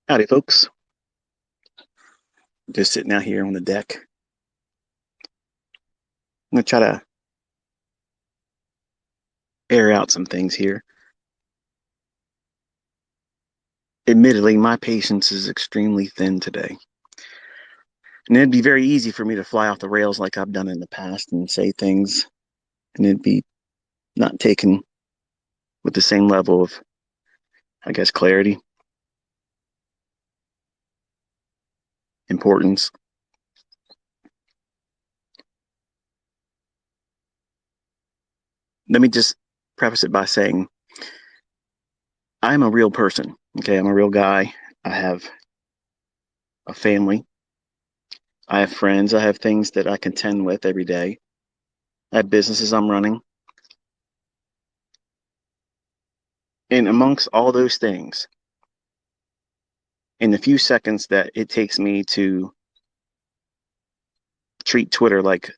Howdy, folks. Just sitting out here on the deck. I'm going to try to air out some things here. Admittedly, my patience is extremely thin today. And it'd be very easy for me to fly off the rails like I've done in the past and say things, and it'd be not taken with the same level of, I guess, clarity, importance. Let me just preface it by saying I'm a real person. Okay, I'm a real guy. I have a family. I have friends. I have things that I contend with every day. I have businesses I'm running. And amongst all those things, in the few seconds that it takes me to treat Twitter like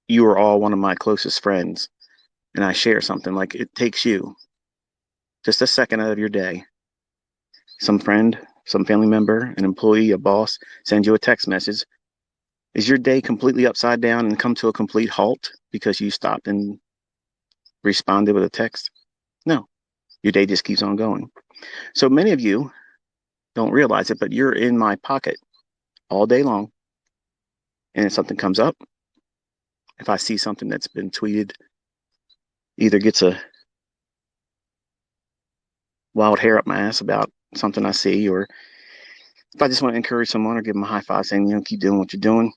you are all one of my closest friends, and I share something, like it takes you just a second out of your day, some friend, some family member, an employee, a boss sends you a text message. Is your day completely upside down and come to a complete halt because you stopped and responded with a text? No, your day just keeps on going. So many of you don't realize it, but you're in my pocket all day long. And if something comes up, if I see something that's been tweeted, either gets a wild hair up my ass about something I see, or if I just want to encourage someone or give them a high five saying, keep doing what you're doing,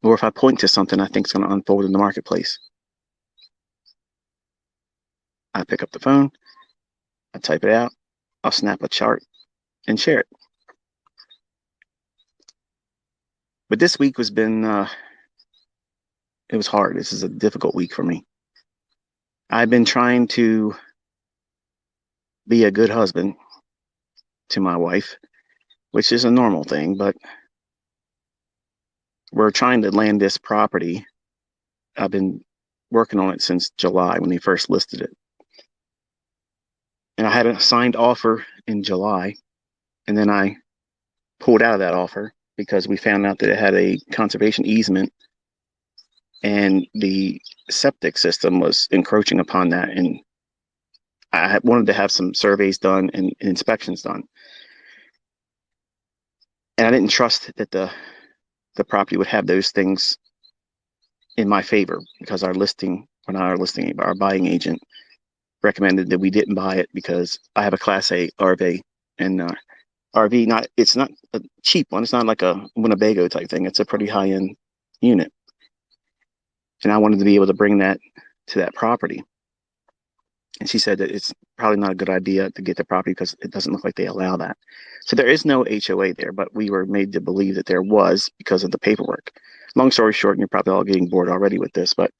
or if I point to something I think is going to unfold in the marketplace, I pick up the phone, I type it out, I'll snap a chart and share it. But this week it was hard. This is a difficult week for me. I've been trying to be a good husband to my wife, which is a normal thing, but we're trying to land this property. I've been working on it since July when they first listed it. And I had a signed offer in July, and then I pulled out of that offer because we found out that it had a conservation easement and the septic system was encroaching upon that. And I wanted to have some surveys done and inspections done. And I didn't trust that the property would have those things in my favor because our buying agent recommended that we didn't buy it because I have a Class A RV, and RV, it's not a cheap one. It's not like a Winnebago type thing. It's a pretty high end unit, and I wanted to be able to bring that to that property. And she said that it's probably not a good idea to get the property because it doesn't look like they allow that. So there is no HOA there, but we were made to believe that there was because of the paperwork. Long story short, and you're probably all getting bored already with this, but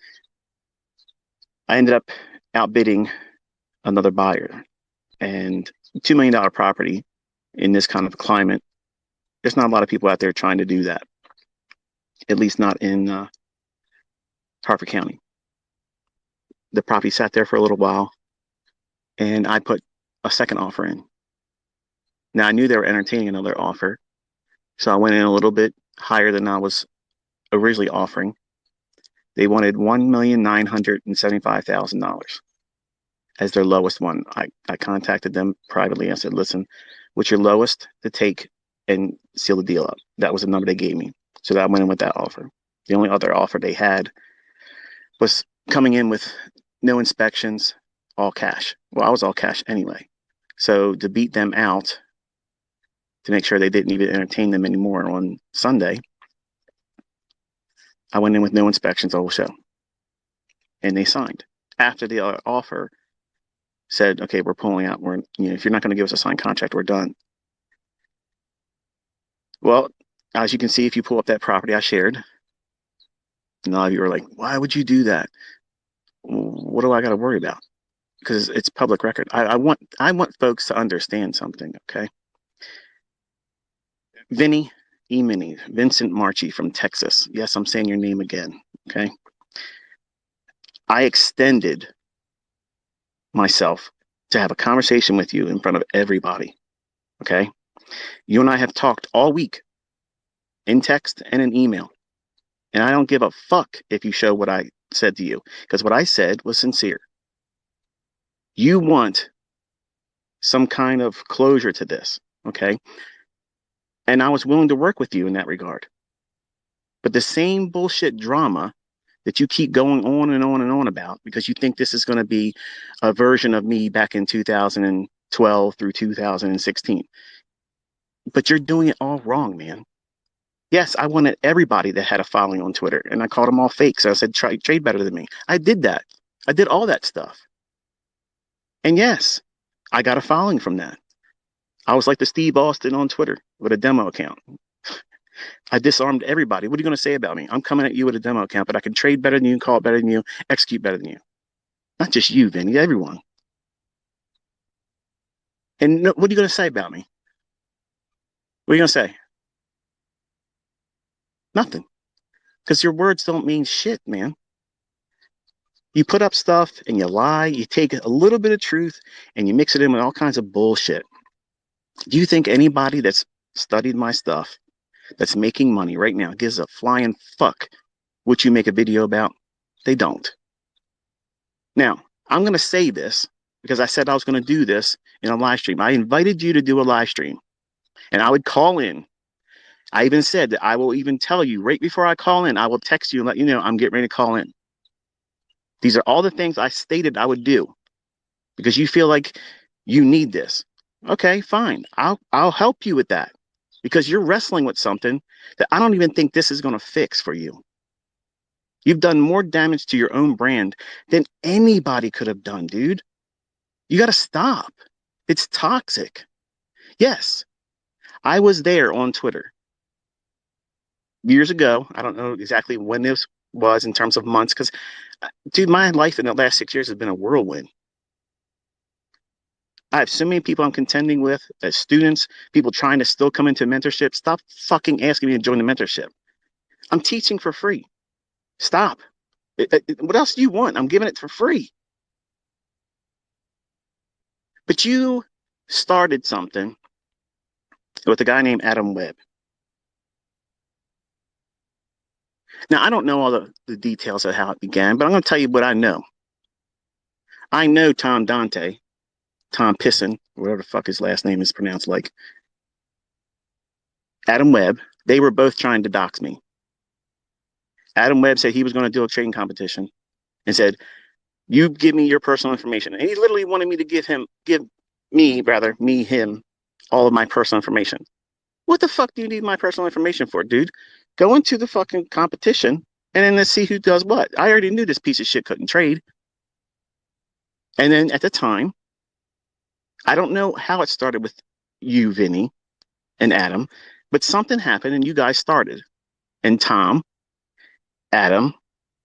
I ended up outbidding another buyer, and $2 million property in this kind of climate, there's not a lot of people out there trying to do that, at least not in Harford County. The property sat there for a little while, and I put a second offer in. Now, I knew they were entertaining another offer, so I went in a little bit higher than I was originally offering. They wanted $1,975,000 as their lowest one. I contacted them privately. I said, listen, what's your lowest to take and seal the deal up? That was the number they gave me. So I went in with that offer. The only other offer they had was coming in with no inspections, all cash. Well, I was all cash anyway. So to beat them out, to make sure they didn't even entertain them anymore on Sunday, I went in with no inspections the whole show. And they signed. After the offer said, okay, we're pulling out. If you're not going to give us a signed contract, we're done. Well, as you can see, if you pull up that property I shared, a lot of you are like, why would you do that? What do I got to worry about? Because it's public record. I want folks to understand something, okay? Vinnie Minnie, Vincent Marchi from Texas. Yes, I'm saying your name again, okay? I extended myself to have a conversation with you in front of everybody. Okay. You and I have talked all week in text and in email. And I don't give a fuck if you show what I said to you, because what I said was sincere. You want some kind of closure to this. Okay. And I was willing to work with you in that regard. But the same bullshit drama that you keep going on and on and on about because you think this is going to be a version of me back in 2012 through 2016. But you're doing it all wrong, man. Yes, I wanted everybody that had a following on Twitter, and I called them all fakes. I said, trade better than me. I did that. I did all that stuff. And yes, I got a following from that. I was like the Steve Austin on Twitter with a demo account. I disarmed everybody. What are you going to say about me? I'm coming at you with a demo account, but I can trade better than you, call better than you, execute better than you. Not just you, Vinny, everyone. And no, what are you going to say about me? What are you going to say? Nothing. Because your words don't mean shit, man. You put up stuff and you lie. You take a little bit of truth and you mix it in with all kinds of bullshit. Do you think anybody that's studied my stuff, that's making money right now, gives a flying fuck what you make a video about? They don't. Now, I'm going to say this because I said I was going to do this in a live stream. I invited you to do a live stream and I would call in. I even said that I will even tell you right before I call in, I will text you and let you know I'm getting ready to call in. These are all the things I stated I would do because you feel like you need this. Okay, fine. I'll help you with that because you're wrestling with something that I don't even think this is going to fix for you. You've done more damage to your own brand than anybody could have done, dude. You got to stop. It's toxic. Yes, I was there on Twitter years ago. I don't know exactly when this was in terms of months because, dude, my life in the last 6 years has been a whirlwind. I have so many people I'm contending with as students, people trying to still come into mentorship. Stop fucking asking me to join the mentorship. I'm teaching for free. Stop. What else do you want? I'm giving it for free. But you started something with a guy named Adam Webb. Now, I don't know all the details of how it began, but I'm going to tell you what I know. I know Tom Dante, Tom Pisson, whatever the fuck his last name is pronounced like, Adam Webb, they were both trying to dox me. Adam Webb said he was going to do a trading competition and said, you give me your personal information. And he literally wanted me to give me, him, all of my personal information. What the fuck do you need my personal information for, dude? Go into the fucking competition and then let's see who does what. I already knew this piece of shit couldn't trade. And then at the time, I don't know how it started with you, Vinny, and Adam, but something happened and you guys started. And Tom, Adam,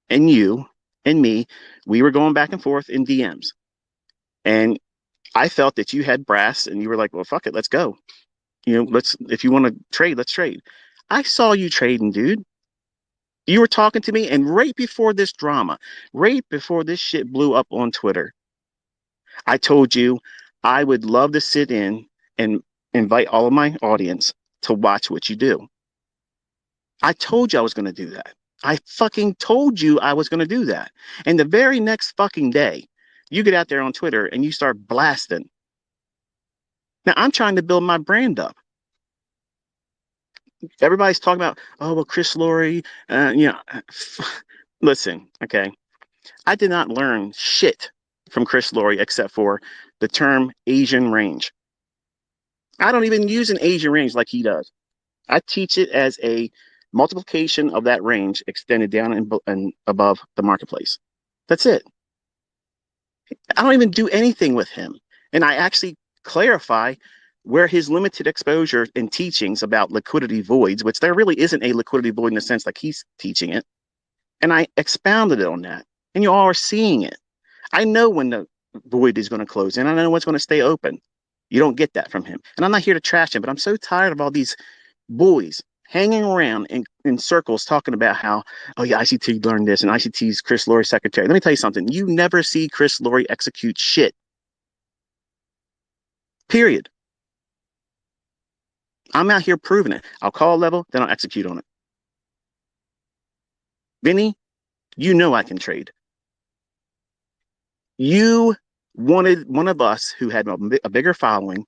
and you and me, we were going back and forth in DMs. And I felt that you had brass and you were like, well, fuck it, let's go. If you want to trade, let's trade. I saw you trading, dude. You were talking to me, and right before this drama, right before this shit blew up on Twitter, I told you I would love to sit in and invite all of my audience to watch what you do. I told you I was going to do that. I fucking told you I was going to do that. And the very next fucking day, you get out there on Twitter and you start blasting. Now, I'm trying to build my brand up. Everybody's talking about, oh, well, Chris Laurie, listen, okay. I did not learn shit from Chris Laurie except for the term Asian range. I don't even use an Asian range like he does. I teach it as a multiplication of that range extended down and above the marketplace. That's it. I don't even do anything with him. And I actually clarify where his limited exposure in teachings about liquidity voids, which there really isn't a liquidity void in the sense like he's teaching it. And I expounded it on that. And you all are seeing it. I know when the void is going to close and I know what's going to stay open. You don't get that from him. And I'm not here to trash him, but I'm so tired of all these boys hanging around in circles talking about how, oh yeah, ICT learned this and ICT's Chris Laurie's secretary. Let me tell you something. You never see Chris Laurie execute shit. Period. I'm out here proving it. I'll call a level, then I'll execute on it. Vinny, you know I can trade. You wanted one of us who had a bigger following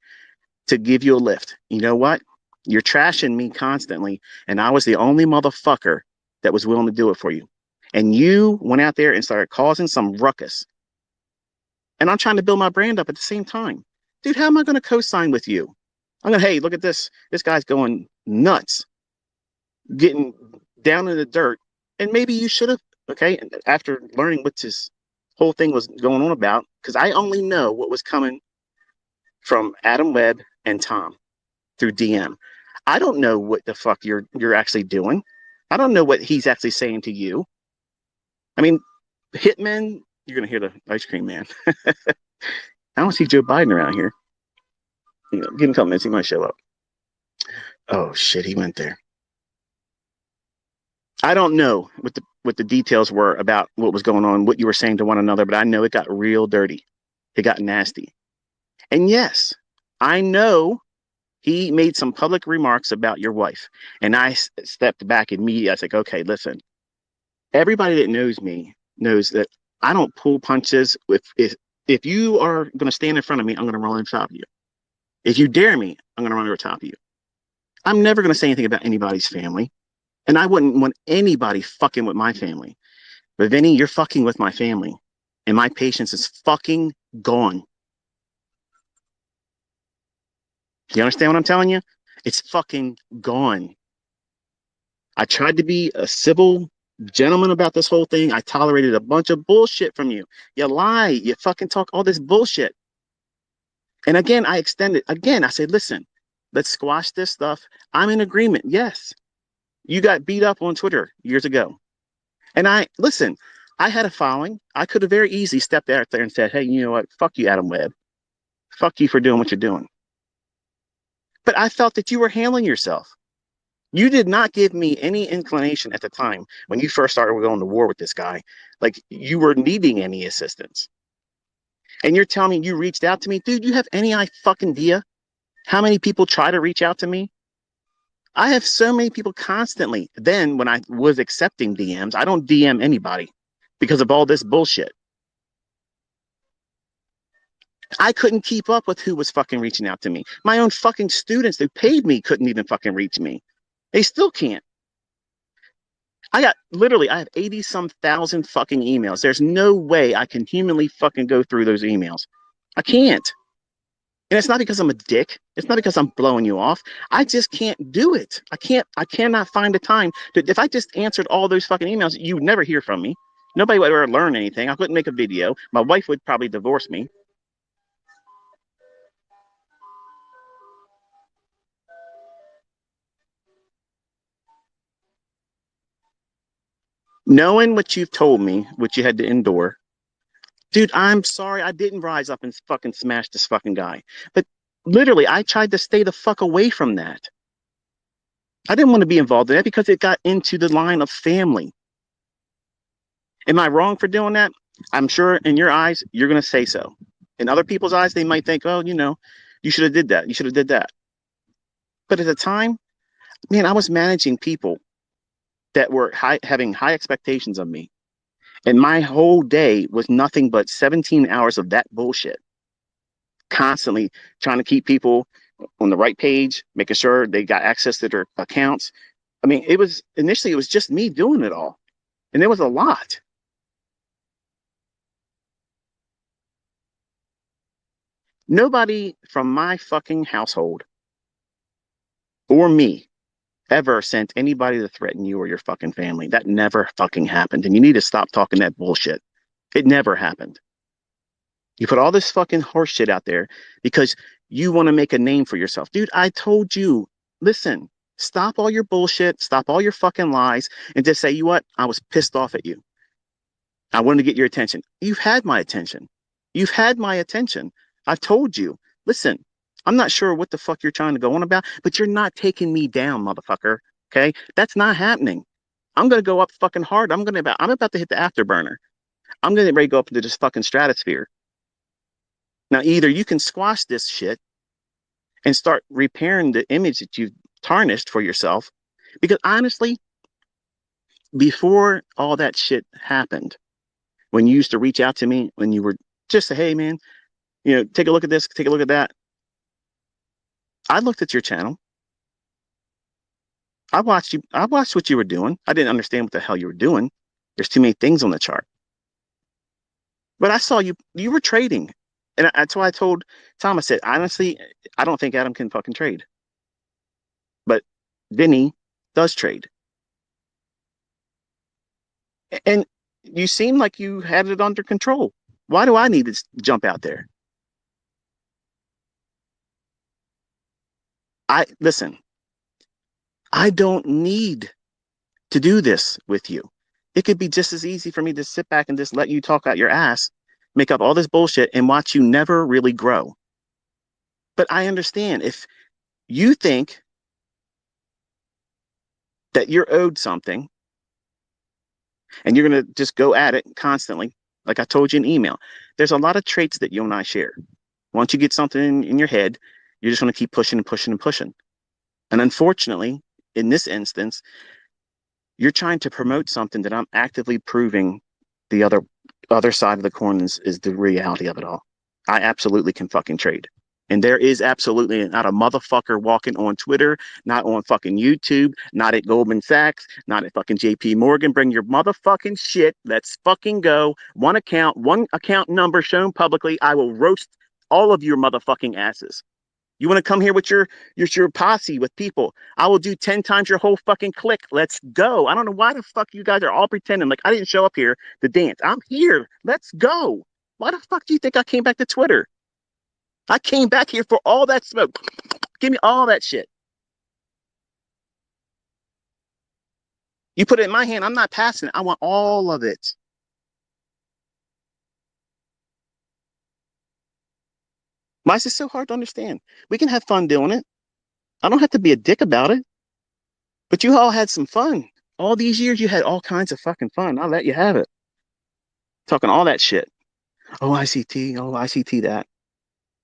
to give you a lift. You know what? You're trashing me constantly, and I was the only motherfucker that was willing to do it for you. And you went out there and started causing some ruckus. And I'm trying to build my brand up at the same time. Dude, how am I going to co-sign with you? I'm going to, hey, look at this. This guy's going nuts, getting down in the dirt. And maybe you should have, okay, after learning what this whole thing was going on about, because I only know what was coming from Adam Webb and Tom through DM. I don't know what the fuck you're actually doing. I don't know what he's actually saying to you. I mean, Hitman, you're gonna hear the ice cream man. I don't see Joe Biden around here. You know, give him a couple minutes, he might show up. Oh shit, he went there. I don't know what the details were about what was going on, what you were saying to one another, but I know it got real dirty. It got nasty. And yes, I know he made some public remarks about your wife. And I stepped back immediately. I was like, okay, listen, everybody that knows me knows that I don't pull punches. If you are going to stand in front of me, I'm going to run on top of you. If you dare me, I'm going to run over top of you. I'm never going to say anything about anybody's family. And I wouldn't want anybody fucking with my family. But Vinny, you're fucking with my family. And my patience is fucking gone. Do you understand what I'm telling you? It's fucking gone. I tried to be a civil gentleman about this whole thing. I tolerated a bunch of bullshit from you. You lie. You fucking talk all this bullshit. And again, I extended. Again, I said, listen, let's squash this stuff. I'm in agreement. Yes. You got beat up on Twitter years ago. And listen, I had a following. I could have very easily stepped out there and said, hey, you know what? Fuck you, Adam Webb. Fuck you for doing what you're doing. But I felt that you were handling yourself. You did not give me any inclination at the time when you first started going to war with this guy, like you were needing any assistance. And you're telling me you reached out to me, dude. You have any fucking idea how many people try to reach out to me? I have so many people constantly. Then when I was accepting DMs, I don't DM anybody because of all this bullshit. I couldn't keep up with who was fucking reaching out to me. My own fucking students who paid me couldn't even fucking reach me. They still can't. I have 80 some thousand fucking emails. There's no way I can humanly fucking go through those emails. I can't. And it's not because I'm a dick. It's not because I'm blowing you off. I just can't do it. I cannot find the time if I just answered all those fucking emails, you would never hear from me. Nobody would ever learn anything. I couldn't make a video. My wife would probably divorce me. Knowing what you've told me, what you had to endure, dude, I'm sorry I didn't rise up and fucking smash this fucking guy. But literally, I tried to stay the fuck away from that. I didn't want to be involved in that because it got into the line of family. Am I wrong for doing that? I'm sure in your eyes, you're going to say so. In other people's eyes, they might think, oh, you should have did that. You should have did that. But at the time, man, I was managing people that were having high expectations of me. And my whole day was nothing but 17 hours of that bullshit. Constantly trying to keep people on the right page, making sure they got access to their accounts. I mean, initially it was just me doing it all. And it was a lot. Nobody from my fucking household or me ever sent anybody to threaten you or your fucking family. That never fucking happened. And you need to stop talking that bullshit. It never happened. You put all this fucking horse shit out there because you want to make a name for yourself. Dude, I told you, listen, stop all your bullshit, stop all your fucking lies, and just say, you know what? I was pissed off at you. I wanted to get your attention. You've had my attention. You've had my attention. I've told you, listen, I'm not sure what the fuck you're trying to go on about, but you're not taking me down, motherfucker. Okay? That's not happening. I'm going to go up fucking hard. I'm about to hit the afterburner. I'm going to ready to go up into this fucking stratosphere. Now, either you can squash this shit and start repairing the image that you've tarnished for yourself. Because honestly, before all that shit happened, when you used to reach out to me, when you were just say, hey man, take a look at this, take a look at that. I looked at your channel. I watched you. I watched what you were doing. I didn't understand what the hell you were doing. There's too many things on the chart. But I saw you were trading. And that's why I told Tom, I said, honestly, I don't think Adam can fucking trade. But Vinny does trade. And you seem like you had it under control. Why do I need to jump out there? Listen, I don't need to do this with you. It could be just as easy for me to sit back and just let you talk out your ass, make up all this bullshit, and watch you never really grow. But I understand if you think that you're owed something and you're going to just go at it constantly, like I told you in email, there's a lot of traits that you and I share. Once you get something in your head, you're just going to keep pushing and pushing and pushing. And unfortunately, in this instance, you're trying to promote something that I'm actively proving the other side of the coin is the reality of it all. I absolutely can fucking trade. And there is absolutely not a motherfucker walking on Twitter, not on fucking YouTube, not at Goldman Sachs, not at fucking JP Morgan. Bring your motherfucking shit. Let's fucking go. One account number shown publicly. I will roast all of your motherfucking asses. You want to come here with your posse with people? I will do 10 times your whole fucking clique. Let's go. I don't know why the fuck you guys are all pretending like I didn't show up here to dance. I'm here. Let's go. Why the fuck do you think I came back to Twitter? I came back here for all that smoke. Give me all that shit. You put it in my hand. I'm not passing it. I want all of it. Why is it so hard to understand? We can have fun doing it. I don't have to be a dick about it. But you all had some fun. All these years, you had all kinds of fucking fun. I'll let you have it. Talking all that shit. Oh, ICT. Oh, ICT that.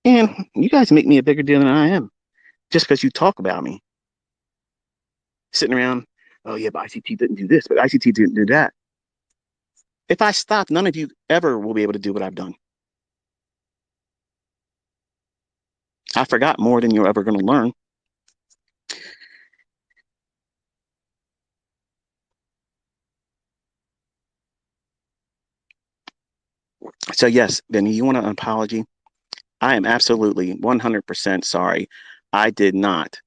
And you guys make me a bigger deal than I am just because you talk about me. Sitting around, oh, yeah, but ICT didn't do this, but ICT didn't do that. If I stop, none of you ever will be able to do what I've done. I forgot more than you're ever going to learn. So, yes, Vinny, you want an apology? I am absolutely 100% sorry. I did not,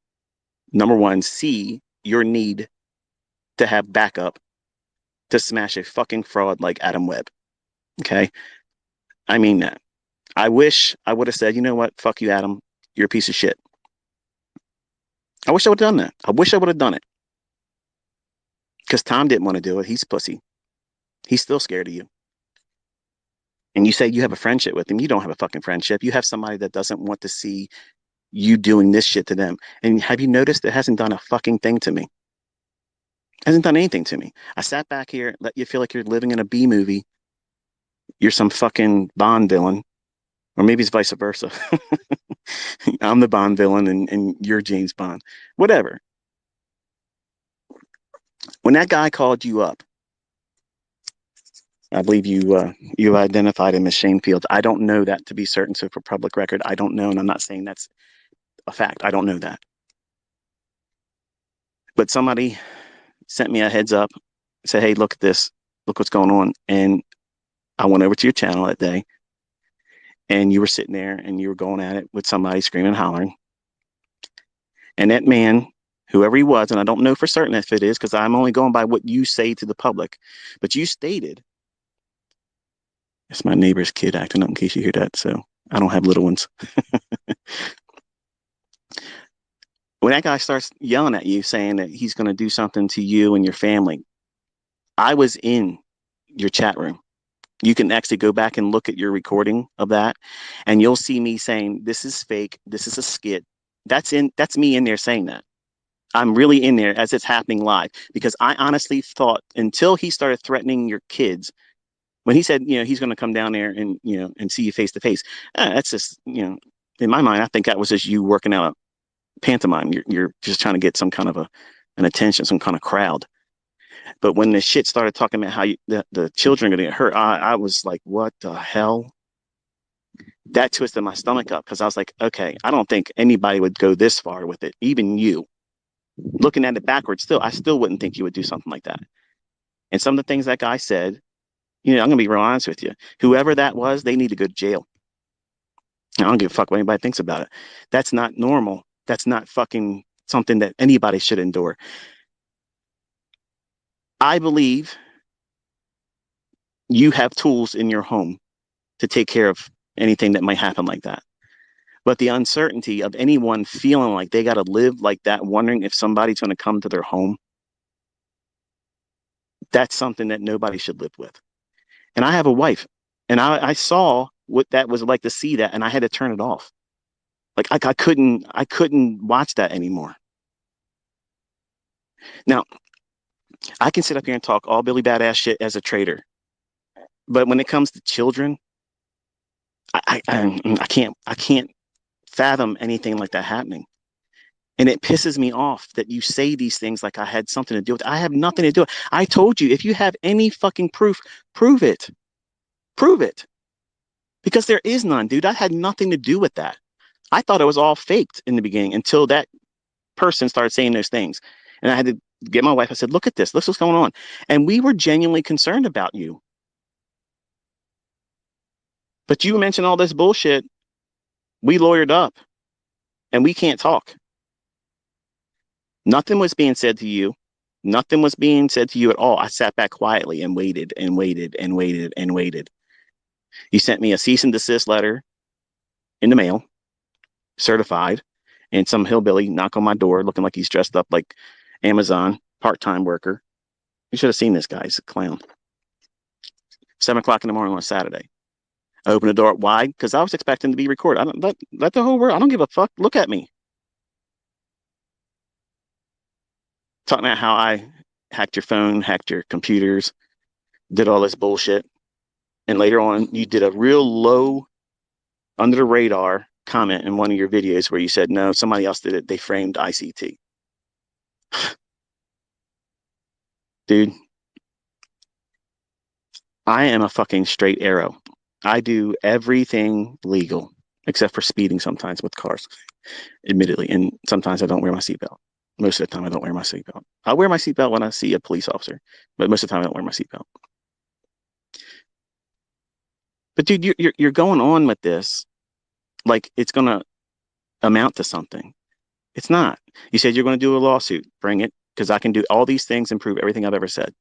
number one, see your need to have backup to smash a fucking fraud like Adam Webb. Okay. I mean that. I wish I would have said, you know what? Fuck you, Adam. You're a piece of shit. I wish I would have done that. I wish I would have done it. Because Tom didn't want to do it. He's pussy. He's still scared of you. And you say you have a friendship with him. You don't have a fucking friendship. You have somebody that doesn't want to see you doing this shit to them. And have you noticed it hasn't done a fucking thing to me? It hasn't done anything to me. I sat back here, let you feel like you're living in a B movie. You're some fucking Bond villain. Or maybe it's vice versa. I'm the Bond villain and you're James Bond. Whatever. When that guy called you up, I believe you identified him as Shane Fields. I don't know that to be certain. So for public record, I don't know, and I'm not saying that's a fact. I don't know that. But somebody sent me a heads up, said, "Hey, look at this. Look what's going on." And I went over to your channel that day, and you were sitting there and you were going at it with somebody screaming and hollering. And that man, whoever he was, and I don't know for certain if it is, because I'm only going by what you say to the public, but you stated, it's my neighbor's kid acting up in case you hear that. So I don't have little ones. When that guy starts yelling at you, saying that he's going to do something to you and your family, I was in your chat room. You can actually go back and look at your recording of that, and you'll see me saying, "This is fake. This is a skit." That's me in there saying that. I'm really in there as it's happening live because I honestly thought until he started threatening your kids, when he said, he's going to come down there and, and see you face to face, that's just, in my mind, I think that was just you working out pantomime. You're just trying to get some kind of an attention, some kind of crowd. But when the shit started talking about how the children are going to get hurt, I was like, what the hell? That twisted my stomach up because I was like, okay, I don't think anybody would go this far with it. Even you, looking at it backwards, I still wouldn't think you would do something like that. And some of the things that guy said, I'm gonna be real honest with you. Whoever that was, they need to go to jail. I don't give a fuck what anybody thinks about it. That's not normal. That's not fucking something that anybody should endure. I believe you have tools in your home to take care of anything that might happen like that. But the uncertainty of anyone feeling like they got to live like that, wondering if somebody's going to come to their home, that's something that nobody should live with. And I have a wife, and I saw what that was like to see that, and I had to turn it off. Like I couldn't watch that anymore. Now, I can sit up here and talk all Billy Badass shit as a trader, but when it comes to children, I can't fathom anything like that happening. And it pisses me off that you say these things like I had something to do with it. I have nothing to do with it. I told you, if you have any fucking proof, prove it. Prove it. Because there is none, dude. I had nothing to do with that. I thought it was all faked in the beginning until that person started saying those things. And I had to get my wife. I said, look at this. Look what's going on. And we were genuinely concerned about you. But you mentioned all this bullshit. We lawyered up and we can't talk. Nothing was being said to you. Nothing was being said to you at all. I sat back quietly and waited and waited and waited and waited. You sent me a cease and desist letter in the mail, certified, and some hillbilly knock on my door looking like he's dressed up like Amazon part-time worker. You should have seen this guy. He's a clown. 7 o'clock in the morning on a Saturday. I opened the door wide because I was expecting to be recorded. I don't let the whole world. I don't give a fuck. Look at me. Talking about how I hacked your phone, hacked your computers, did all this bullshit. And later on, you did a real low, under the radar comment in one of your videos where you said, no, somebody else did it. They framed ICT. Dude, I am a fucking straight arrow. I do everything legal except for speeding sometimes with cars, admittedly. And sometimes I don't wear my seatbelt. Most of the time, I don't wear my seatbelt. I wear my seatbelt when I see a police officer, but most of the time, I don't wear my seatbelt. But dude, you're going on with this like it's gonna amount to something. It's not. You said you're going to do a lawsuit. Bring it, because I can do all these things and prove everything I've ever said.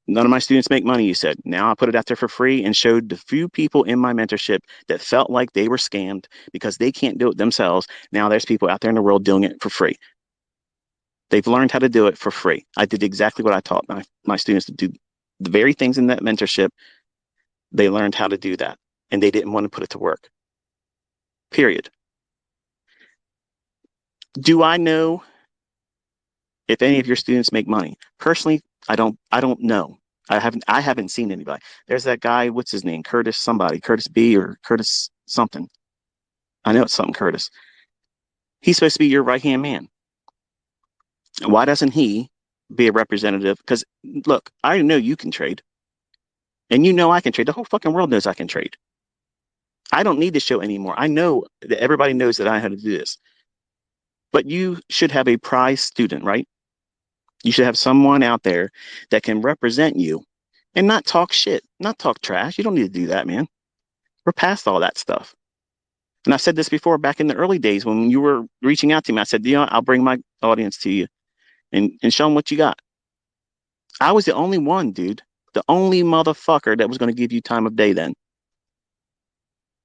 None of my students make money, you said. Now I put it out there for free and showed the few people in my mentorship that felt like they were scammed because they can't do it themselves. Now there's people out there in the world doing it for free. They've learned how to do it for free. I did exactly what I taught my students to do. The very things in that mentorship, they learned how to do that. And they didn't want to put it to work. Period. Do I know if any of your students make money? Personally, I don't know. I haven't seen anybody. There's that guy, what's his name? Curtis somebody, Curtis B or Curtis something. I know it's something Curtis. He's supposed to be your right-hand man. Why doesn't he be a representative? Because look, I know you can trade. And you know I can trade. The whole fucking world knows I can trade. I don't need to show anymore. I know that everybody knows that I know how to do this. But you should have a prize student, right? You should have someone out there that can represent you and not talk shit, not talk trash. You don't need to do that, man. We're past all that stuff. And I've said this before back in the early days when you were reaching out to me. I said, I'll bring my audience to you and show them what you got. I was the only one, dude. The only motherfucker that was going to give you time of day then.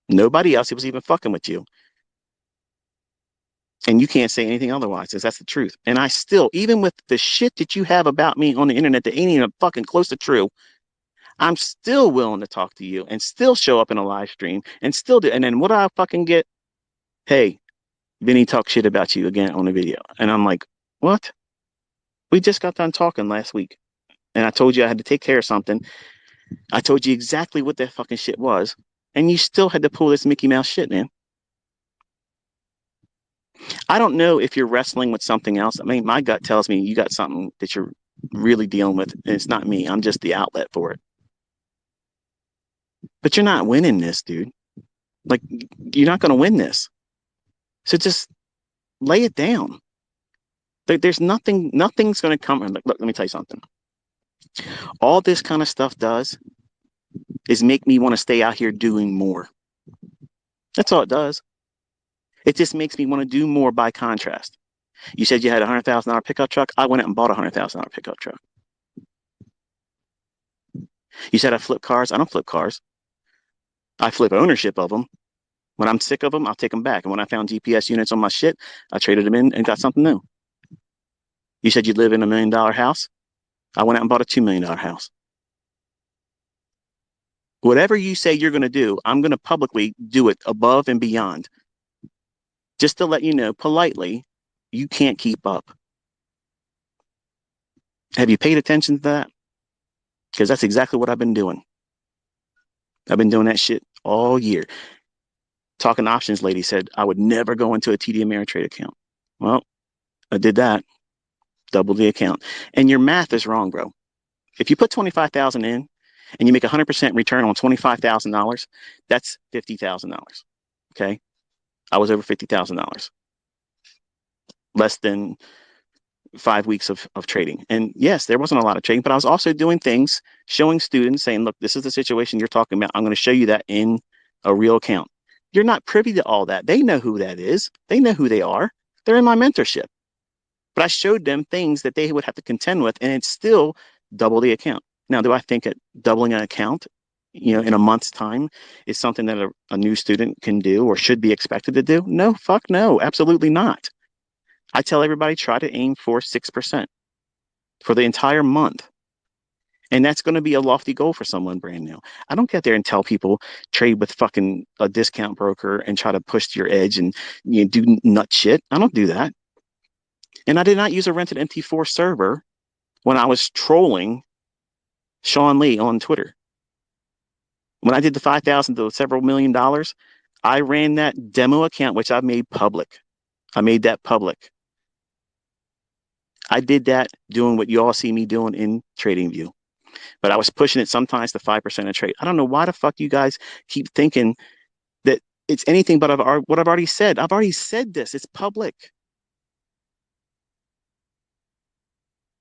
Nobody else was even fucking with you. And you can't say anything otherwise, because that's the truth. And I still, even with the shit that you have about me on the internet that ain't even fucking close to true, I'm still willing to talk to you and still show up in a live stream and still do. And then what do I fucking get? Hey, Vinny talked shit about you again on the video. And I'm like, what? We just got done talking last week. And I told you I had to take care of something. I told you exactly what that fucking shit was. And you still had to pull this Mickey Mouse shit, man. I don't know if you're wrestling with something else. I mean, my gut tells me you got something that you're really dealing with, and it's not me. I'm just the outlet for it. But you're not winning this, dude. Like, you're not going to win this. So just lay it down. There's nothing's going to come. Look, let me tell you something. All this kind of stuff does is make me want to stay out here doing more. That's all it does. It just makes me want to do more by contrast. You said you had $100,000 pickup truck. I went out and bought $100,000 pickup truck. You said I flip cars. I don't flip cars. I flip ownership of them. When I'm sick of them, I'll take them back. And when I found GPS units on my shit, I traded them in and got something new. You said you live in $1 million house. I went out and bought a $2 million house. Whatever you say you're going to do, I'm going to publicly do it above and beyond. Just to let you know politely, you can't keep up. Have you paid attention to that? Because that's exactly what I've been doing. I've been doing that shit all year. Talking Options lady said I would never go into a TD Ameritrade account. Well, I did that. Double the account. And your math is wrong, bro. If you put 25,000 in and you make 100% return on $25,000, that's $50,000. Okay? I was over $50,000. Less than 5 weeks of trading. And yes, there wasn't a lot of trading, but I was also doing things, showing students, saying, look, this is the situation you're talking about. I'm going to show you that in a real account. You're not privy to all that. They know who that is. They know who they are. They're in my mentorship. But I showed them things that they would have to contend with, and it's still double the account. Now, do I think that doubling an account, in a month's time is something that a new student can do or should be expected to do? No, fuck no, absolutely not. I tell everybody, try to aim for 6% for the entire month. And that's going to be a lofty goal for someone brand new. I don't get there and tell people trade with fucking a discount broker and try to push to your edge and do nut shit. I don't do that. And I did not use a rented MT4 server when I was trolling Sean Lee on Twitter. When I did the 5,000 to several $1 million, I ran that demo account, which I made public. I made that public. I did that doing what you all see me doing in TradingView. But I was pushing it sometimes to 5% a trade. I don't know why the fuck you guys keep thinking that it's anything but what I've already said. I've already said this. It's public.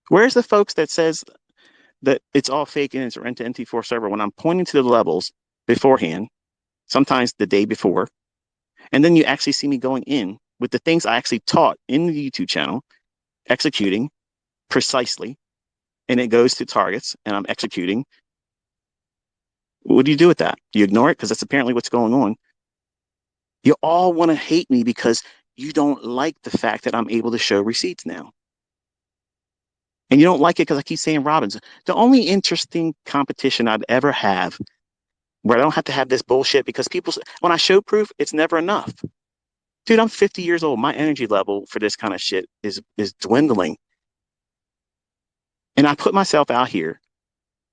Where's the folks that says that it's all fake and it's a rent to MT4 server when I'm pointing to the levels beforehand, sometimes the day before, and then you actually see me going in with the things I actually taught in the YouTube channel, executing precisely, and it goes to targets and I'm executing. What do you do with that? You ignore it because that's apparently what's going on. You all want to hate me because you don't like the fact that I'm able to show receipts now. And you don't like it because I keep saying Robbins. The only interesting competition I'd ever have where I don't have to have this bullshit because when I show proof, it's never enough. Dude, I'm 50 years old. My energy level for this kind of shit is dwindling. And I put myself out here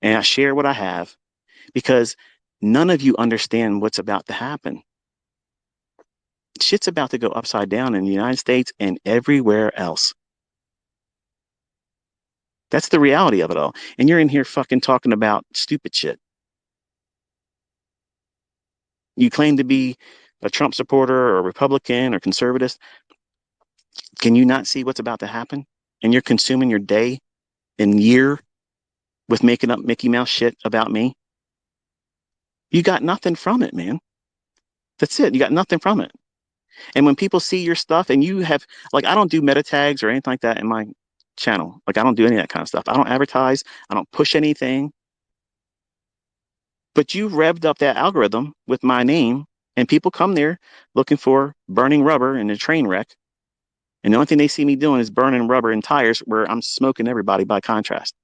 and I share what I have because none of you understand what's about to happen. Shit's about to go upside down in the United States and everywhere else. That's the reality of it all. And you're in here fucking talking about stupid shit. You claim to be a Trump supporter or a Republican or conservative. Can you not see what's about to happen? And you're consuming your day and year with making up Mickey Mouse shit about me. You got nothing from it, man. That's it. You got nothing from it. And when people see your stuff and you have, I don't do meta tags or anything like that in my channel. I don't do any of that kind of stuff. I don't advertise. I don't push anything. But you revved up that algorithm with my name, and people come there looking for burning rubber in a train wreck. And the only thing they see me doing is burning rubber in tires where I'm smoking everybody by contrast.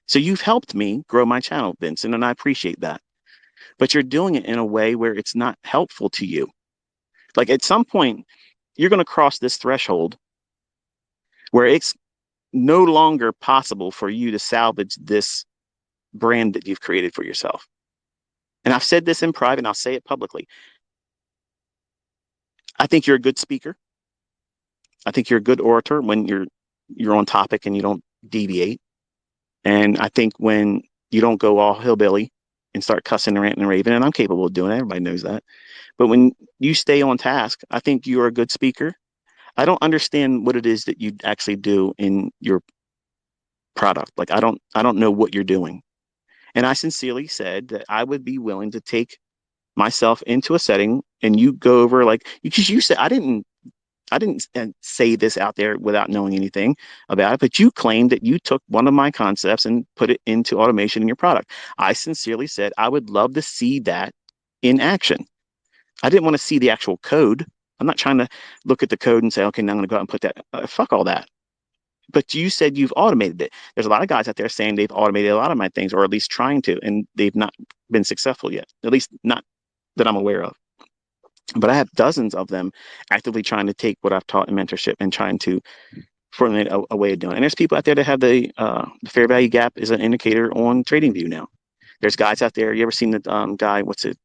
So you've helped me grow my channel, Vincent, and I appreciate that. But you're doing it in a way where it's not helpful to you. At some point, you're going to cross this threshold where it's no longer possible for you to salvage this brand that you've created for yourself. And I've said this in private and I'll say it publicly. I think you're a good speaker. I think you're a good orator when you're on topic and you don't deviate. And I think when you don't go all hillbilly and start cussing and ranting and raving, and I'm capable of doing it, everybody knows that. But when you stay on task, I think you are a good speaker. I don't understand what it is that you actually do in your product. Like I don't know what you're doing. And I sincerely said that I would be willing to take myself into a setting and you go over like because you said I didn't say this out there without knowing anything about it, but you claimed that you took one of my concepts and put it into automation in your product. I sincerely said I would love to see that in action. I didn't want to see the actual code. I'm not trying to look at the code and say, okay, now I'm going to go out and put that. Fuck all that. But you said you've automated it. There's a lot of guys out there saying they've automated a lot of my things, or at least trying to, and they've not been successful yet. At least not that I'm aware of. But I have dozens of them actively trying to take what I've taught in mentorship and trying to formulate a way of doing it. And there's people out there that have the fair value gap is an indicator on TradingView now. There's guys out there. You ever seen the guy? What's it?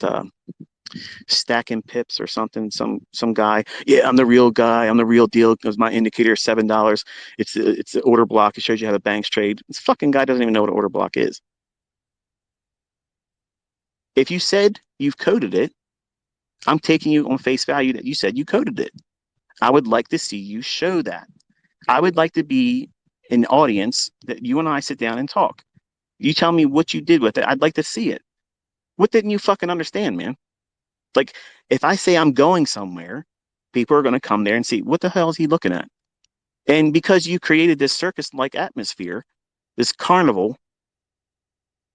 Stacking pips or something. Some guy. Yeah, I'm the real guy. I'm the real deal because my indicator is $7. It's the order block. It shows you how the banks trade. This fucking guy doesn't even know what an order block is. If you said you've coded it, I'm taking you on face value that you said you coded it. I would like to see you show that. I would like to be an audience that you and I sit down and talk. You tell me what you did with it. I'd like to see it. What didn't you fucking understand, man? Like, if I say I'm going somewhere, people are going to come there and see what the hell is he looking at? And because you created this circus like atmosphere, this carnival,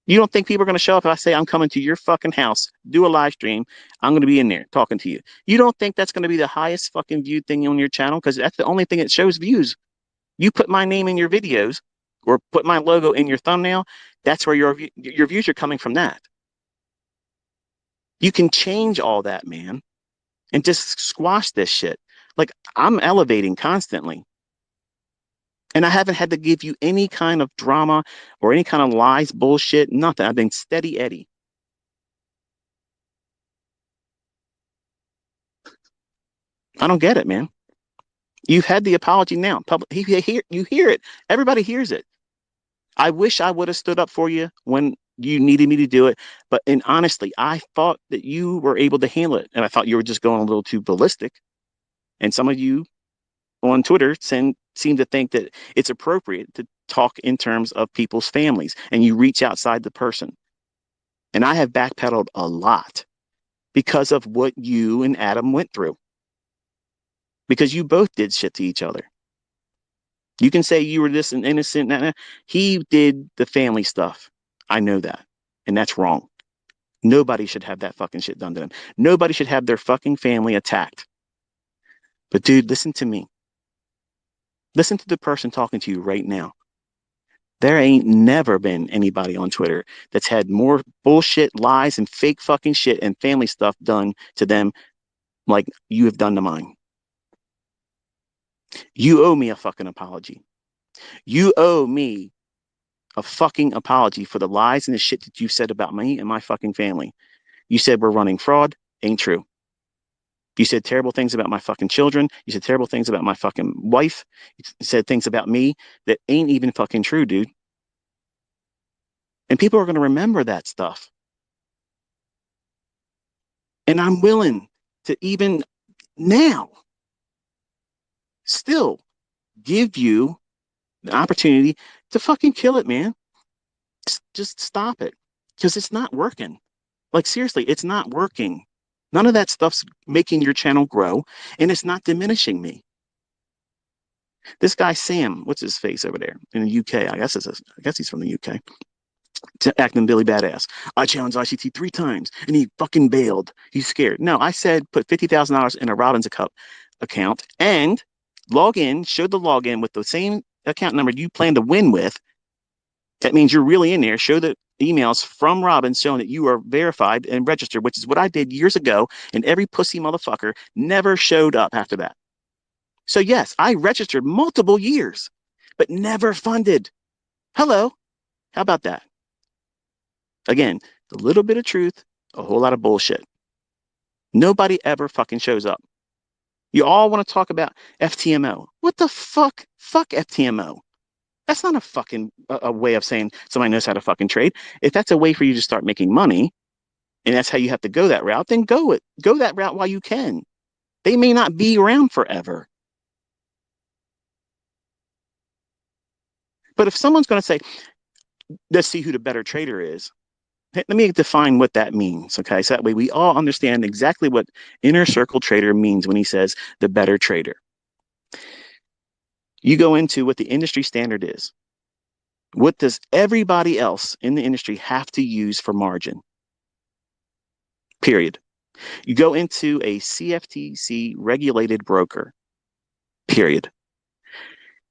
you don't think people are going to show up if I say I'm coming to your fucking house, do a live stream, I'm going to be in there talking to you. You don't think that's going to be the highest fucking viewed thing on your channel? Because that's the only thing that shows views. You put my name in your videos or put my logo in your thumbnail, that's where your views are coming from that. You can change all that, man, and just squash this shit. Like I'm elevating constantly. And I haven't had to give you any kind of drama or any kind of lies, bullshit, nothing. I've been steady Eddie. I don't get it, man. You've had the apology now. You hear it. Everybody hears it. I wish I would have stood up for you when you needed me to do it. But and honestly, I thought that you were able to handle it. And I thought you were just going a little too ballistic. And some of you on Twitter seem to think that it's appropriate to talk in terms of people's families and you reach outside the person. And I have backpedaled a lot because of what you and Adam went through. Because you both did shit to each other. You can say you were this and innocent. Nah, nah. He did the family stuff. I know that. And that's wrong. Nobody should have that fucking shit done to them. Nobody should have their fucking family attacked. But dude, listen to me. Listen to the person talking to you right now. There ain't never been anybody on Twitter that's had more bullshit, lies, and fake fucking shit and family stuff done to them like you have done to mine. You owe me a fucking apology. You owe me a fucking apology for the lies and the shit that you said about me and my fucking family. You said we're running fraud. Ain't true. You said terrible things about my fucking children. You said terrible things about my fucking wife. You said things about me that ain't even fucking true, dude. And people are going to remember that stuff. And I'm willing to even now still give you the opportunity to fucking kill it, man. Just stop it because it's not working. Like, seriously, it's not working. None of that stuff's making your channel grow and it's not diminishing me. This guy, Sam, what's his face over there in the UK? I guess he's from the UK. Acting Billy Badass. I challenged ICT 3 times and he fucking bailed. He's scared. No, I said put $50,000 in a Robbins account and log in, show the login with the same account number you plan to win with. That means you're really in there. Show the emails from Robbins showing that you are verified and registered, which is what I did years ago. And every pussy motherfucker never showed up after that. So yes, I registered multiple years, but never funded. Hello. How about that? Again, a little bit of truth, a whole lot of bullshit. Nobody ever fucking shows up. You all want to talk about FTMO. What the fuck? Fuck FTMO. That's not a fucking a way of saying somebody knows how to fucking trade. If that's a way for you to start making money, and that's how you have to go that route, then go that route while you can. They may not be around forever. But if someone's going to say, let's see who the better trader is, let me define what that means. Okay. So that way we all understand exactly what inner circle trader means when he says the better trader. You go into what the industry standard is. What does everybody else in the industry have to use for margin? Period. You go into a CFTC regulated broker. Period.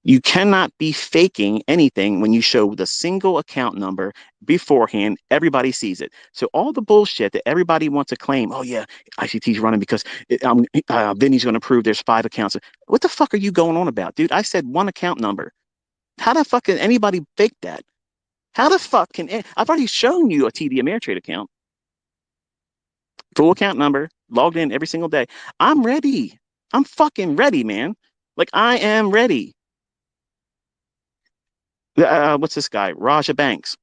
You cannot be faking anything when you show the single account number beforehand. Everybody sees it. So all the bullshit that everybody wants to claim, oh yeah, ICT's running because Vinnie's going to prove there's 5 accounts. What the fuck are you going on about, dude? I said one account number. How the fuck can anybody fake that? How the fuck can I've already shown you a TD Ameritrade account, full account number, logged in every single day. I'm ready. I'm fucking ready, man. Like I am ready. What's this guy? Raja Banks.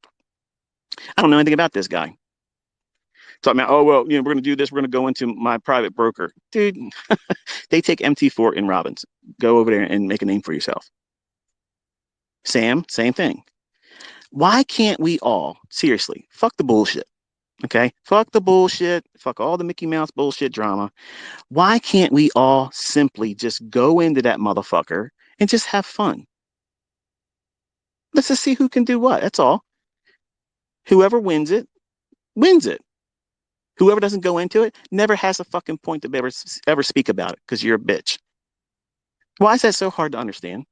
I don't know anything about this guy. Talking about, oh, well, we're going to do this. We're going to go into my private broker. Dude, they take MT4 in Robbins. Go over there and make a name for yourself. Sam, same thing. Why can't we all, seriously, fuck the bullshit, okay? Fuck the bullshit. Fuck all the Mickey Mouse bullshit drama. Why can't we all simply just go into that motherfucker and just have fun? Let's just see who can do what. That's all. Whoever wins it, wins it. Whoever doesn't go into it never has a fucking point to ever speak about it because you're a bitch. Why is that so hard to understand?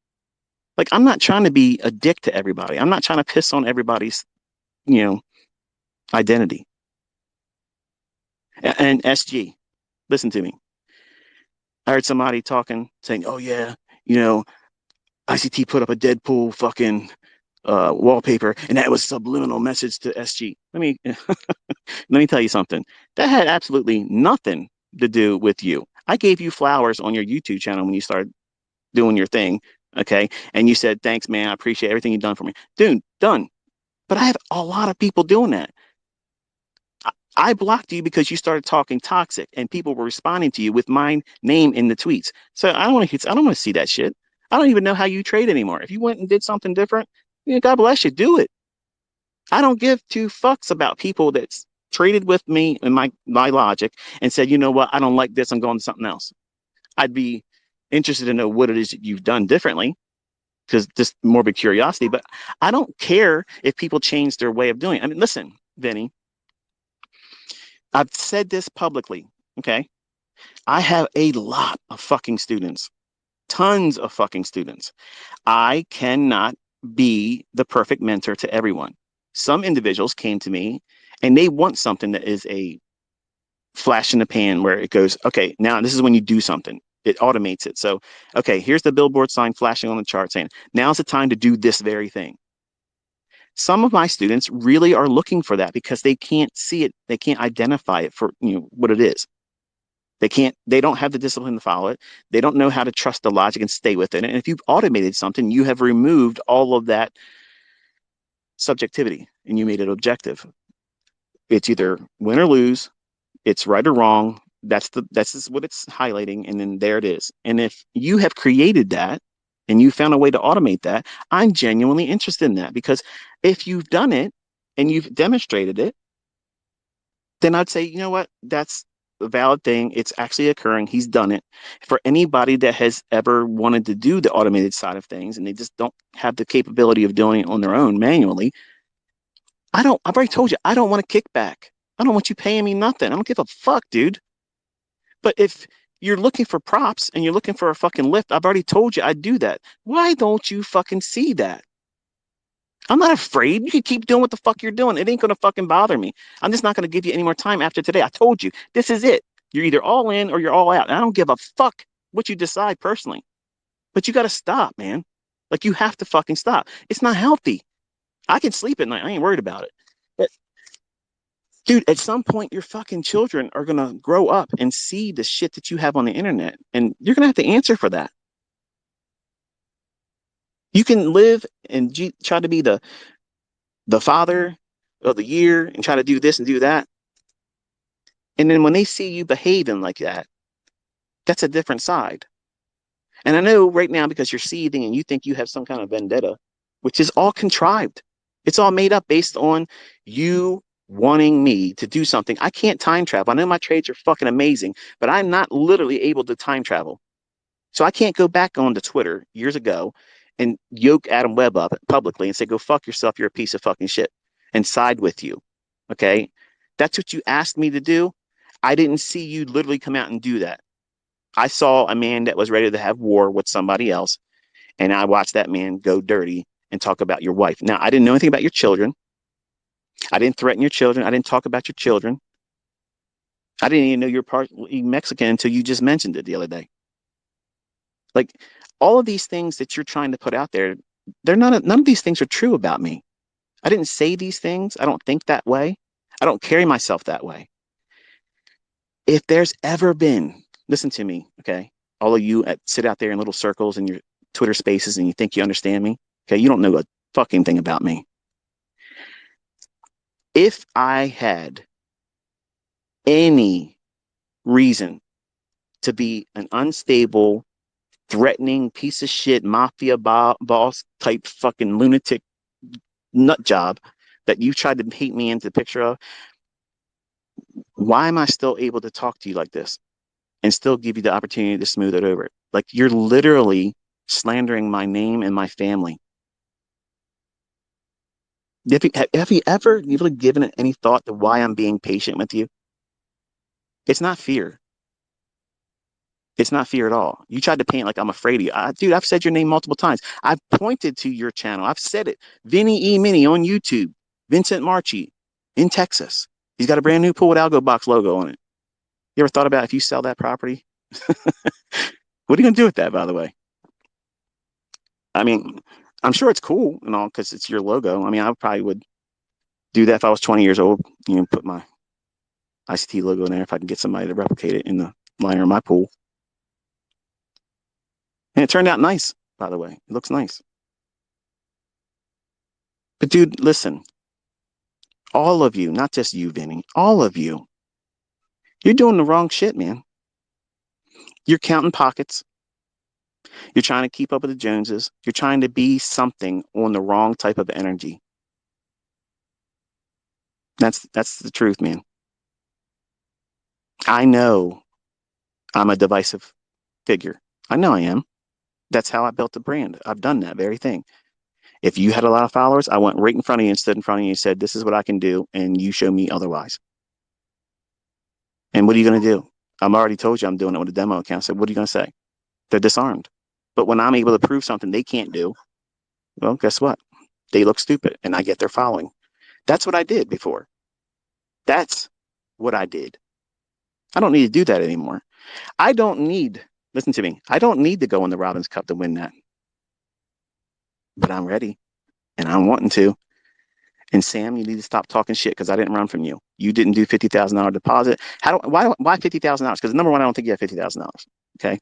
Like, I'm not trying to be a dick to everybody. I'm not trying to piss on everybody's, you know, identity. And SG, listen to me. I heard somebody talking, saying, oh, yeah, you know, ICT put up a Deadpool fucking wallpaper, and that was subliminal message to SG. Let me tell you something. That had absolutely nothing to do with you. I gave you flowers on your YouTube channel when you started doing your thing, okay? And you said, thanks, man. I appreciate everything you've done for me. Dude, done. But I have a lot of people doing that. I blocked you because you started talking toxic and people were responding to you with my name in the tweets. So I don't want to see that shit. I don't even know how you trade anymore. If you went and did something different, God bless you, do it. I don't give 2 fucks about people that's traded with me in my logic and said, you know what, I don't like this, I'm going to something else. I'd be interested to know what it is you've done differently, because just morbid curiosity, but I don't care if people change their way of doing it. I mean, listen, Vinny, I've said this publicly, okay? I have a lot of fucking students, tons of fucking students. I cannot be the perfect mentor to everyone. Some individuals came to me and they want something that is a flash in the pan where it goes, okay, now this is when you do something. It automates it. So, okay, here's the billboard sign flashing on the chart saying, now's the time to do this very thing. Some of my students really are looking for that because they can't see it. They can't identify it for what it is. They don't have the discipline to follow it. They don't know how to trust the logic and stay with it. And if you've automated something, you have removed all of that subjectivity and you made it objective. It's either win or lose, it's right or wrong. That's what it's highlighting, and then there it is. And if you have created that and you found a way to automate that, I'm genuinely interested in that, because if you've done it and you've demonstrated it, then I'd say, you know what, that's a valid thing. It's actually occurring. He's done it. For anybody that has ever wanted to do the automated side of things and they just don't have the capability of doing it on their own manually, I've already told you, I don't want a kickback. I don't want you paying me nothing. I don't give a fuck, dude. But if you're looking for props and you're looking for a fucking lift, I've already told you I'd do that. Why don't you fucking see that? I'm not afraid. You can keep doing what the fuck you're doing. It ain't gonna fucking bother me. I'm just not gonna give you any more time after today. I told you, this is it. You're either all in or you're all out. And I don't give a fuck what you decide personally. But you gotta stop, man. Like, you have to fucking stop. It's not healthy. I can sleep at night. I ain't worried about it. But Dude, at some point, your fucking children are going to grow up and see the shit that you have on the internet, and you're going to have to answer for that. You can live and try to be the father of the year and try to do this and do that. And then when they see you behaving like that, that's a different side. And I know right now because you're seething and you think you have some kind of vendetta, which is all contrived. It's all made up based on you wanting me to do something. I can't time travel. I know my trades are fucking amazing, but I'm not literally able to time travel. So I can't go back onto Twitter years ago and yoke Adam Webb up publicly and say, go fuck yourself. You're a piece of fucking shit and side with you. Okay. That's what you asked me to do. I didn't see you literally come out and do that. I saw a man that was ready to have war with somebody else, and I watched that man go dirty and talk about your wife. Now, I didn't know anything about your children. I didn't threaten your children. I didn't talk about your children. I didn't even know you're part Mexican until you just mentioned it the other day. Like all of these things that you're trying to put out there, they're none of these things are true about me. I didn't say these things. I don't think that way. I don't carry myself that way. If there's ever been, listen to me, okay? All of you sit out there in little circles in your Twitter spaces and you think you understand me, okay? You don't know a fucking thing about me. If I had any reason to be an unstable, threatening piece of shit, mafia boss type fucking lunatic nut job that you tried to paint me into the picture of, why am I still able to talk to you like this and still give you the opportunity to smooth it over? Like you're literally slandering my name and my family. Have you ever really given it any thought to why I'm being patient with you? It's not fear. It's not fear at all. You tried to paint like I'm afraid of you. Dude, I've said your name multiple times. I've pointed to your channel. I've said it. Vinnie E. Mini on YouTube. Vincent Marchi in Texas. He's got a brand new pool with Algo Box logo on it. You ever thought about if you sell that property? What are you going to do with that, by the way? I mean, I'm sure it's cool and all because it's your logo. I mean, I probably would do that if I was 20 years old, put my ICT logo in there if I can get somebody to replicate it in the liner of my pool. And it turned out nice, by the way. It looks nice. But dude, listen, all of you, not just you, Vinny, all of you, you're doing the wrong shit, man. You're counting pockets. You're trying to keep up with the Joneses. You're trying to be something on the wrong type of energy. That's the truth, man. I know I'm a divisive figure. I know I am. That's how I built the brand. I've done that very thing. If you had a lot of followers, I went right in front of you and stood in front of you and said, this is what I can do. And you show me otherwise. And what are you going to do? I'm already told you I'm doing it with a demo account. So what are you going to say? They're disarmed. But when I'm able to prove something they can't do, well, guess what? They look stupid and I get their following. That's what I did before. That's what I did. I don't need to do that anymore. I don't need, listen to me, I don't need to go in the Robbins Cup to win that. But I'm ready and I'm wanting to. And Sam, you need to stop talking shit because I didn't run from you. You didn't do $50,000 deposit. Why $50,000? Because number one, I don't think you have $50,000. Okay.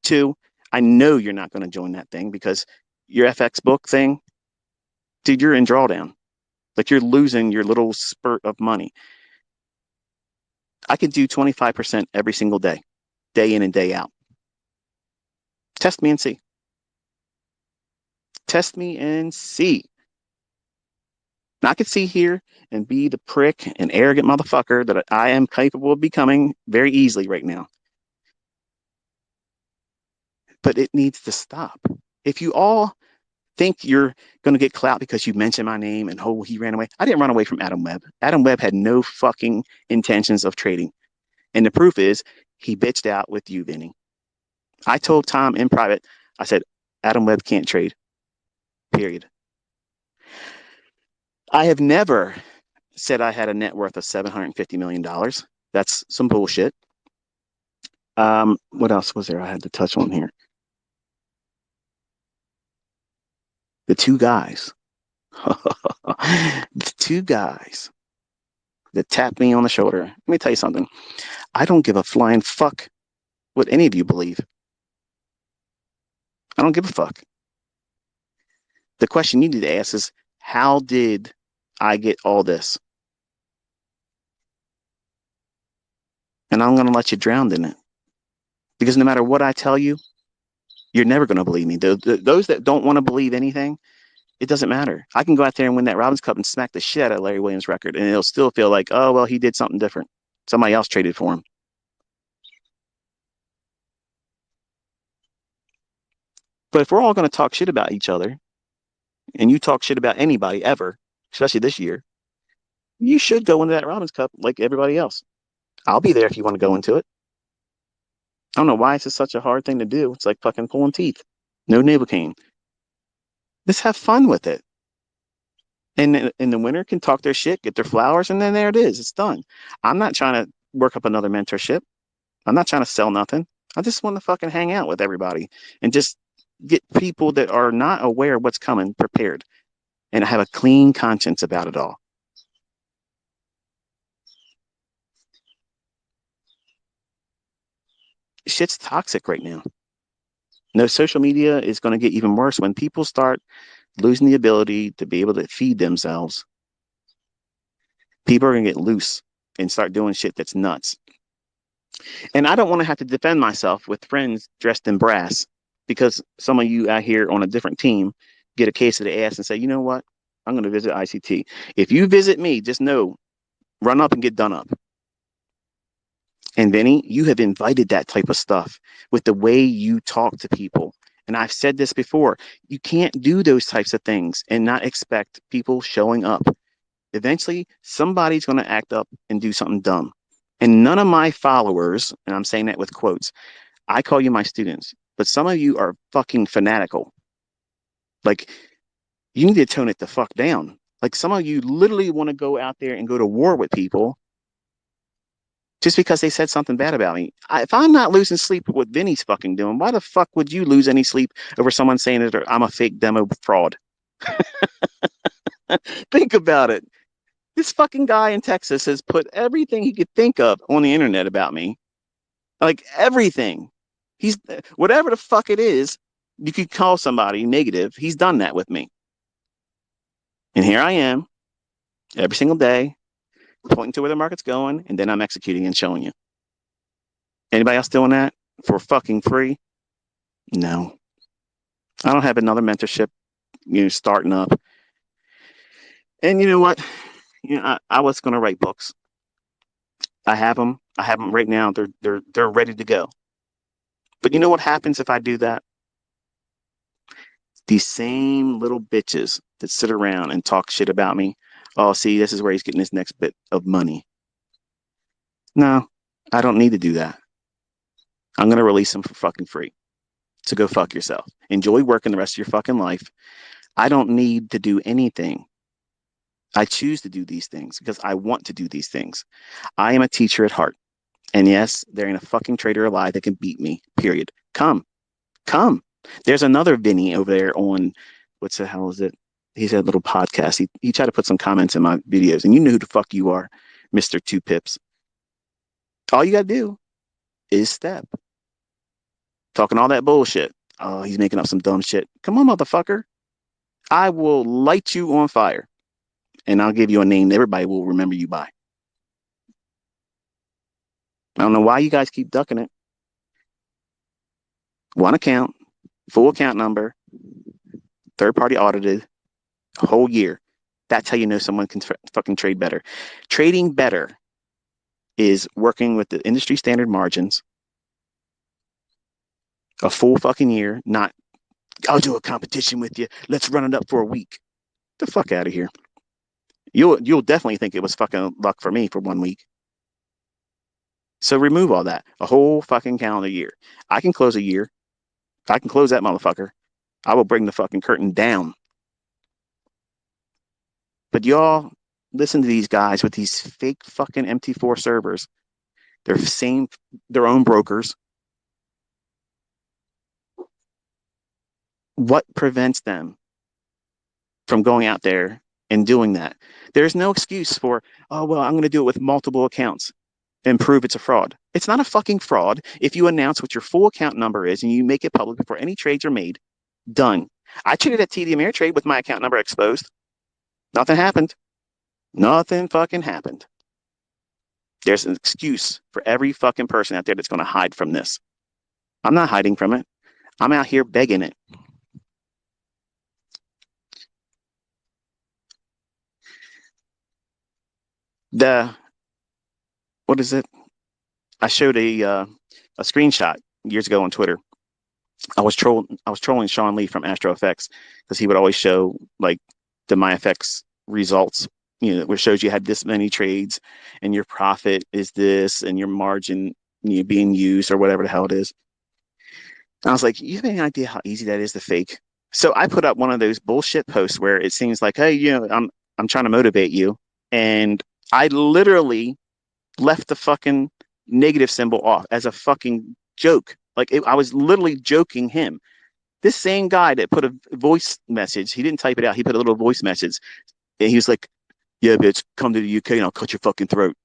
Two, I know you're not going to join that thing because your FX book thing, dude, you're in drawdown. Like you're losing your little spurt of money. I could do 25% every single day in and day out. Test me and see. Test me and see. Now, I could see here and be the prick and arrogant motherfucker that I am capable of becoming very easily right now. But it needs to stop. If you all think you're going to get clout because you mentioned my name and oh, he ran away. I didn't run away from Adam Webb. Adam Webb had no fucking intentions of trading. And the proof is he bitched out with you, Vinny. I told Tom in private, I said, Adam Webb can't trade, period. I have never said I had a net worth of $750 million. That's some bullshit. What else was there I had to touch on here? The two guys. The two guys that tapped me on the shoulder. Let me tell you something. I don't give a flying fuck what any of you believe. I don't give a fuck. The question you need to ask is, how did I get all this? And I'm going to let you drown in it. Because no matter what I tell you, you're never going to believe me. Those that don't want to believe anything, it doesn't matter. I can go out there and win that Robins Cup and smack the shit out of Larry Williams' record, and it'll still feel like, oh, well, he did something different. Somebody else traded for him. But if we're all going to talk shit about each other, and you talk shit about anybody ever, especially this year, you should go into that Robins Cup like everybody else. I'll be there if you want to go into it. I don't know why it's just such a hard thing to do. It's like fucking pulling teeth. No Novocaine. Just have fun with it. And in the winter can talk their shit, get their flowers, and then there it is. It's done. I'm not trying to work up another mentorship. I'm not trying to sell nothing. I just want to fucking hang out with everybody and just get people that are not aware of what's coming prepared and have a clean conscience about it all. Shit's toxic right now. No, social media is going to get even worse when people start losing the ability to be able to feed themselves. People are going to get loose and start doing shit that's nuts. And I don't want to have to defend myself with friends dressed in brass because some of you out here on a different team get a case of the ass and say, you know what? I'm going to visit ICT. If you visit me, just know, run up and get done up. And Vinnie, you have invited that type of stuff with the way you talk to people. And I've said this before, you can't do those types of things and not expect people showing up. Eventually, somebody's going to act up and do something dumb. And none of my followers, and I'm saying that with quotes, I call you my students, but some of you are fucking fanatical. Like, you need to tone it the fuck down. Like, some of you literally want to go out there and go to war with people just because they said something bad about me. If I'm not losing sleep with what Vinny's fucking doing, why the fuck would you lose any sleep over someone saying that I'm a fake demo fraud? Think about it. This fucking guy in Texas has put everything he could think of on the internet about me. Like everything. He's whatever the fuck it is, you could call somebody negative. He's done that with me. And here I am every single day, pointing to where the market's going, and then I'm executing and showing you. Anybody else doing that for fucking free? No. I don't have another mentorship, starting up. And you know what? I was going to write books. I have them. I have them right now. They're ready to go. But you know what happens if I do that? These same little bitches that sit around and talk shit about me. Oh, see, this is where he's getting his next bit of money. No, I don't need to do that. I'm going to release them for fucking free. So go fuck yourself. Enjoy working the rest of your fucking life. I don't need to do anything. I choose to do these things because I want to do these things. I am a teacher at heart. And yes, there ain't a fucking trader alive that can beat me, period. Come. There's another Vinny over there on, what's the hell is it? He's had a little podcast. He tried to put some comments in my videos, and you know who the fuck you are, Mr. Two Pips. All you got to do is step. Talking all that bullshit. Oh, he's making up some dumb shit. Come on, motherfucker. I will light you on fire, and I'll give you a name that everybody will remember you by. I don't know why you guys keep ducking it. One account, full account number, third party audited, a whole year. That's how you know someone can fucking trade better. Trading better is working with the industry standard margins, a full fucking year, not, I'll do a competition with you. Let's run it up for a week. Get the fuck out of here. You'll definitely think it was fucking luck for me for 1 week. So remove all that. A whole fucking calendar year. I can close a year. I can close that motherfucker. I will bring the fucking curtain down. But y'all listen to these guys with these fake fucking MT4 servers. They're their own brokers. What prevents them from going out there in doing that. There's no excuse for, oh, well, I'm going to do it with multiple accounts and prove it's a fraud. It's not a fucking fraud if you announce what your full account number is and you make it public before any trades are made. Done. I traded at TD Ameritrade with my account number exposed. Nothing happened. Nothing fucking happened. There's an excuse for every fucking person out there that's going to hide from this. I'm not hiding from it. I'm out here begging it. The what is it? I showed a screenshot years ago on Twitter. I was trolling Sean Lee from Astro Effects because he would always show like the MyFX results, which shows you had this many trades and your profit is this and your margin being used or whatever the hell it is. And I was like, you have any idea how easy that is to fake? So I put up one of those bullshit posts where it seems like, hey, I'm trying to motivate you, and I literally left the fucking negative symbol off as a fucking joke. I was literally joking him. This same guy that put a voice message, he didn't type it out. He put a little voice message, and he was like, "Yeah, bitch, come to the UK and I'll cut your fucking throat."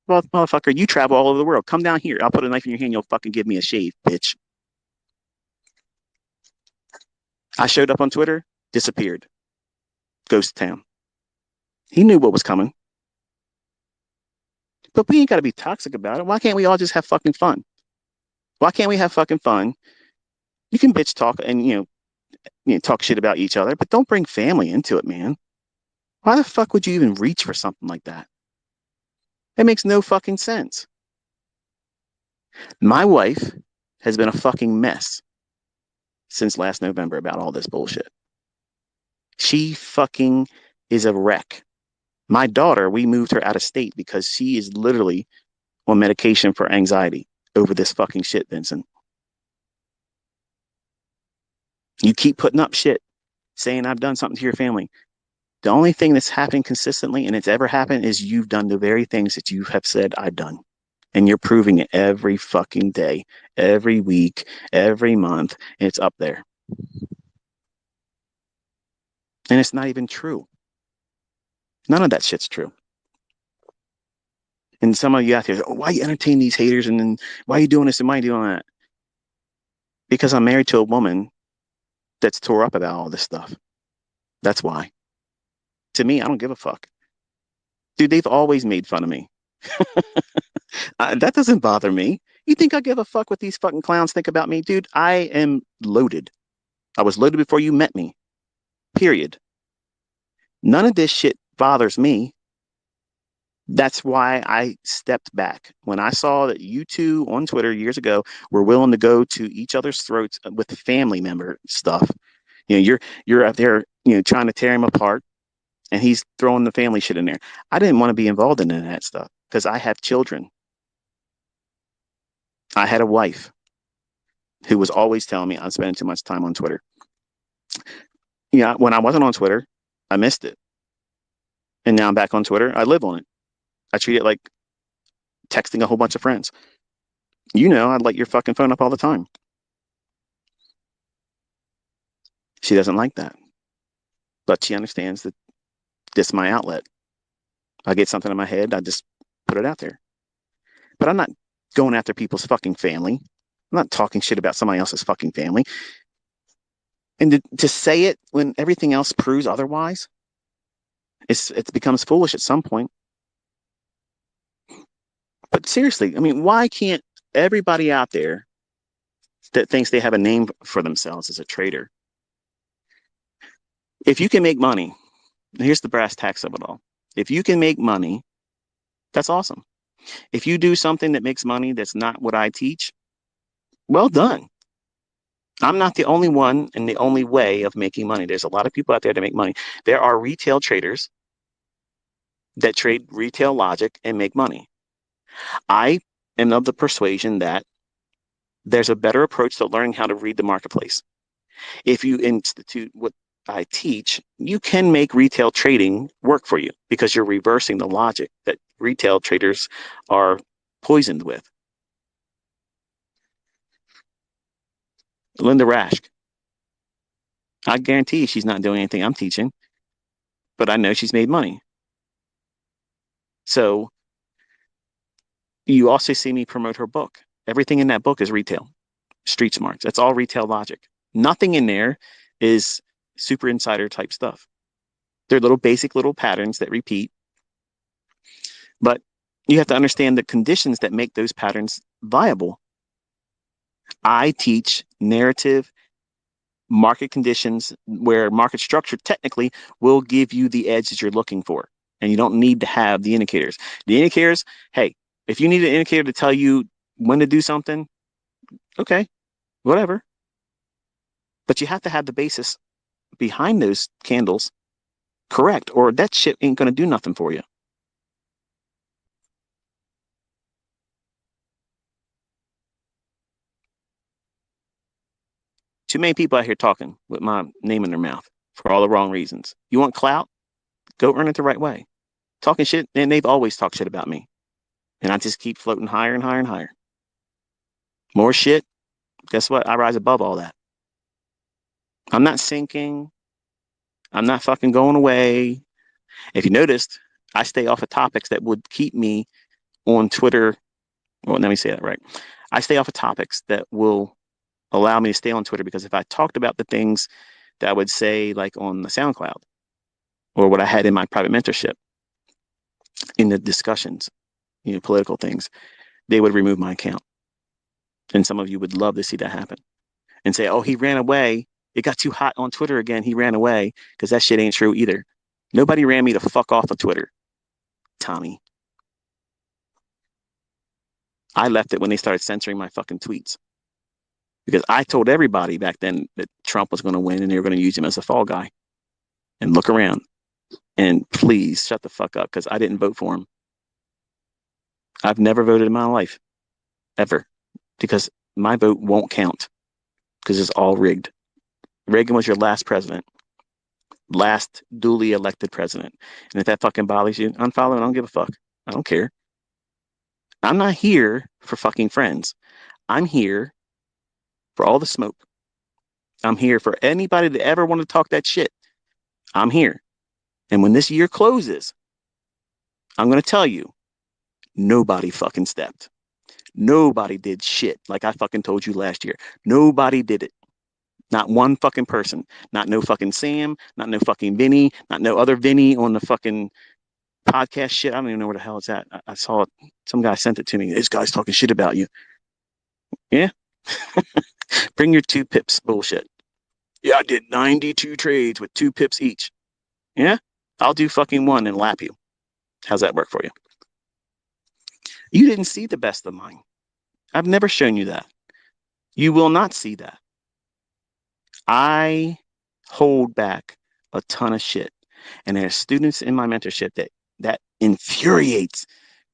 Well, motherfucker, you travel all over the world. Come down here. I'll put a knife in your hand. You'll fucking give me a shave, bitch. I showed up on Twitter, disappeared, ghost town. He knew what was coming, but we ain't got to be toxic about it. Why can't we all just have fucking fun? Why can't we have fucking fun? You can bitch talk and talk shit about each other, but don't bring family into it, man. Why the fuck would you even reach for something like that? It makes no fucking sense. My wife has been a fucking mess since last November about all this bullshit. She fucking is a wreck. My daughter, we moved her out of state because she is literally on medication for anxiety over this fucking shit, Vincent. You keep putting up shit saying I've done something to your family. The only thing that's happened consistently and it's ever happened is you've done the very things that you have said I've done. And you're proving it every fucking day, every week, every month. And it's up there. And it's not even true. None of that shit's true. And some of you out there, oh, why you entertain these haters? And then why are you doing this and why are you doing that? Because I'm married to a woman that's tore up about all this stuff. That's why. To me, I don't give a fuck. Dude, they've always made fun of me. That doesn't bother me. You think I give a fuck what these fucking clowns think about me? Dude, I am loaded. I was loaded before you met me. Period. None of this shit bothers me. That's why I stepped back. When I saw that you two on Twitter years ago were willing to go to each other's throats with family member stuff. You're out there, trying to tear him apart and he's throwing the family shit in there. I didn't want to be involved in any of that stuff because I have children. I had a wife who was always telling me I'm spending too much time on Twitter. Yeah, when I wasn't on Twitter, I missed it. And now I'm back on Twitter. I live on it. I treat it like texting a whole bunch of friends. I'd light your fucking phone up all the time. She doesn't like that. But she understands that this is my outlet. I get something in my head, I just put it out there. But I'm not going after people's fucking family. I'm not talking shit about somebody else's fucking family. And to say it when everything else proves otherwise, it becomes foolish at some point. But seriously, I mean, why can't everybody out there that thinks they have a name for themselves as a trader, if you can make money, here's the brass tacks of it all. If you can make money, that's awesome. If you do something that makes money that's not what I teach, well done. I'm not the only one and the only way of making money. There's a lot of people out there to make money. There are retail traders that trade retail logic and make money. I am of the persuasion that there's a better approach to learning how to read the marketplace. If you institute what I teach, you can make retail trading work for you because you're reversing the logic that retail traders are poisoned with. Linda Rash, I guarantee she's not doing anything I'm teaching. but I know she's made money. So you also see me promote her book. Everything in that book is retail, street smarts. That's all retail logic. Nothing in there is super insider type stuff. They're little basic little patterns that repeat, but you have to understand the conditions that make those patterns viable. I teach narrative market conditions where market structure technically will give you the edge that you're looking for. And you don't need to have the indicators. The indicators, hey, if you need an indicator to tell you when to do something, okay, whatever. But you have to have the basis behind those candles correct, or that shit ain't going to do nothing for you. Too many people out here talking with my name in their mouth for all the wrong reasons. You want clout? Go earn it the right way. Talking shit, and they've always talked shit about me. And I just keep floating higher and higher and higher. More shit. Guess what? I rise above all that. I'm not sinking. I'm not fucking going away. If you noticed, I stay off of topics that would keep me on Twitter. Well, let me say that right. I stay off of topics that will allow me to stay on Twitter, because if I talked about the things that I would say, like on the SoundCloud, or what I had in my private mentorship, in the discussions, political things, they would remove my account. And some of you would love to see that happen and say, oh, he ran away. It got too hot on Twitter again. He ran away, because that shit ain't true either. Nobody ran me to fuck off of Twitter, Tommy. I left it when they started censoring my fucking tweets, because I told everybody back then that Trump was going to win and they were going to use him as a fall guy. And look around. And please shut the fuck up, because I didn't vote for him. I've never voted in my life, ever, because my vote won't count, because it's all rigged. Reagan was your last president, last duly elected president. And if that fucking bothers you, unfollow and I don't give a fuck. I don't care. I'm not here for fucking friends. I'm here for all the smoke. I'm here for anybody that ever want to talk that shit. I'm here. And when this year closes, I'm going to tell you, nobody fucking stepped. Nobody did shit like I fucking told you last year. Nobody did it. Not one fucking person. Not no fucking Sam. Not no fucking Vinnie. Not no other Vinnie on the fucking podcast shit. I don't even know where the hell it's at. I saw it. Some guy sent it to me. This guy's talking shit about you. Yeah. Bring your 2 pips bullshit. Yeah, I did 92 trades with 2 pips each. Yeah. I'll do fucking one and lap you. How's that work for you? You didn't see the best of mine. I've never shown you that. You will not see that. I hold back a ton of shit. And there's students in my mentorship that infuriates.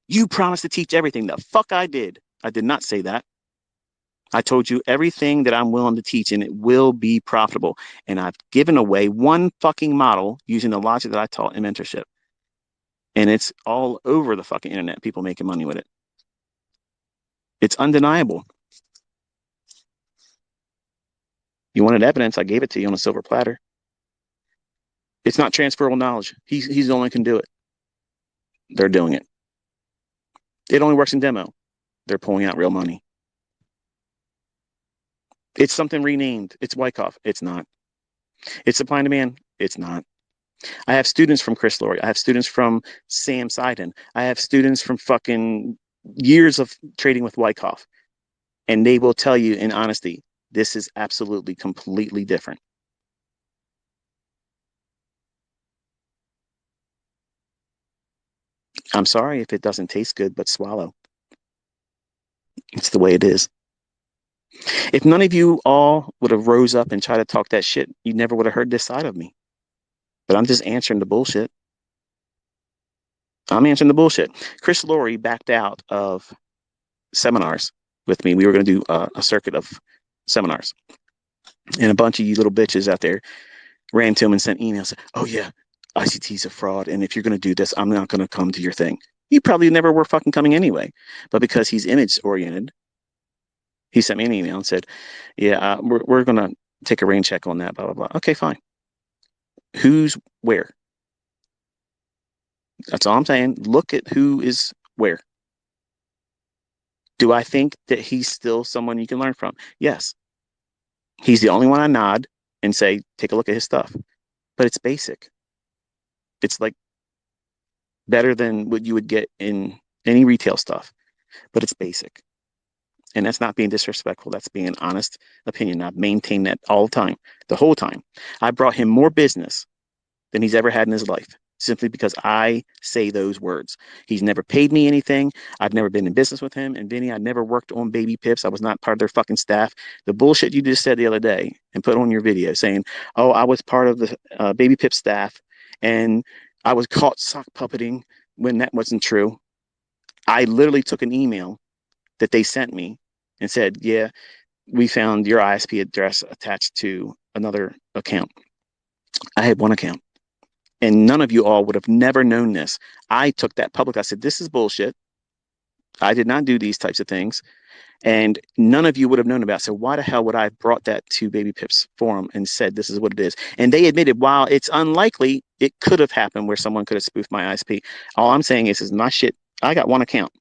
You promised to teach everything. The fuck I did. I did not say that. I told you everything that I'm willing to teach, and it will be profitable. And I've given away one fucking model using the logic that I taught in mentorship. And it's all over the fucking internet, people making money with it. It's undeniable. You wanted evidence, I gave it to you on a silver platter. It's not transferable knowledge. He's the only one can do it. They're doing it. It only works in demo. They're pulling out real money. It's something renamed. It's Wyckoff. It's not. It's supply and demand. It's not. I have students from Chris Laurie. I have students from Sam Seiden. I have students from fucking years of trading with Wyckoff. And they will tell you in honesty, this is absolutely completely different. I'm sorry if it doesn't taste good, but swallow. It's the way it is. If none of you all would have rose up and tried to talk that shit, you never would have heard this side of me. But I'm just answering the bullshit. I'm answering the bullshit. Chris Laurie backed out of seminars with me. We were going to do a circuit of seminars. And a bunch of you little bitches out there ran to him and sent emails. Oh, yeah, ICT's a fraud. And if you're going to do this, I'm not going to come to your thing. You probably never were fucking coming anyway. But because he's image oriented, he sent me an email and said, yeah, we're going to take a rain check on that, blah, blah, blah. Okay, fine. Who's where? That's all I'm saying. Look at who is where. Do I think that he's still someone you can learn from? Yes. He's the only one I nod and say, take a look at his stuff. But it's basic. It's like better than what you would get in any retail stuff, but it's basic. And that's not being disrespectful. That's being an honest opinion. I've maintained that all the time, the whole time. I brought him more business than he's ever had in his life, simply because I say those words. He's never paid me anything. I've never been in business with him. And Vinny, I never worked on Baby Pips. I was not part of their fucking staff. The bullshit you just said the other day and put on your video saying, oh, I was part of the Baby Pip staff and I was caught sock puppeting when that wasn't true. I literally took an email that they sent me and said, yeah, we found your ISP address attached to another account. I had one account. And none of you all would have never known this. I took that public. I said, this is bullshit. I did not do these types of things. And none of you would have known about it. So why the hell would I have brought that to Baby Pip's forum and said, this is what it is? And they admitted, while it's unlikely, it could have happened where someone could have spoofed my ISP. All I'm saying is my shit. I got one account.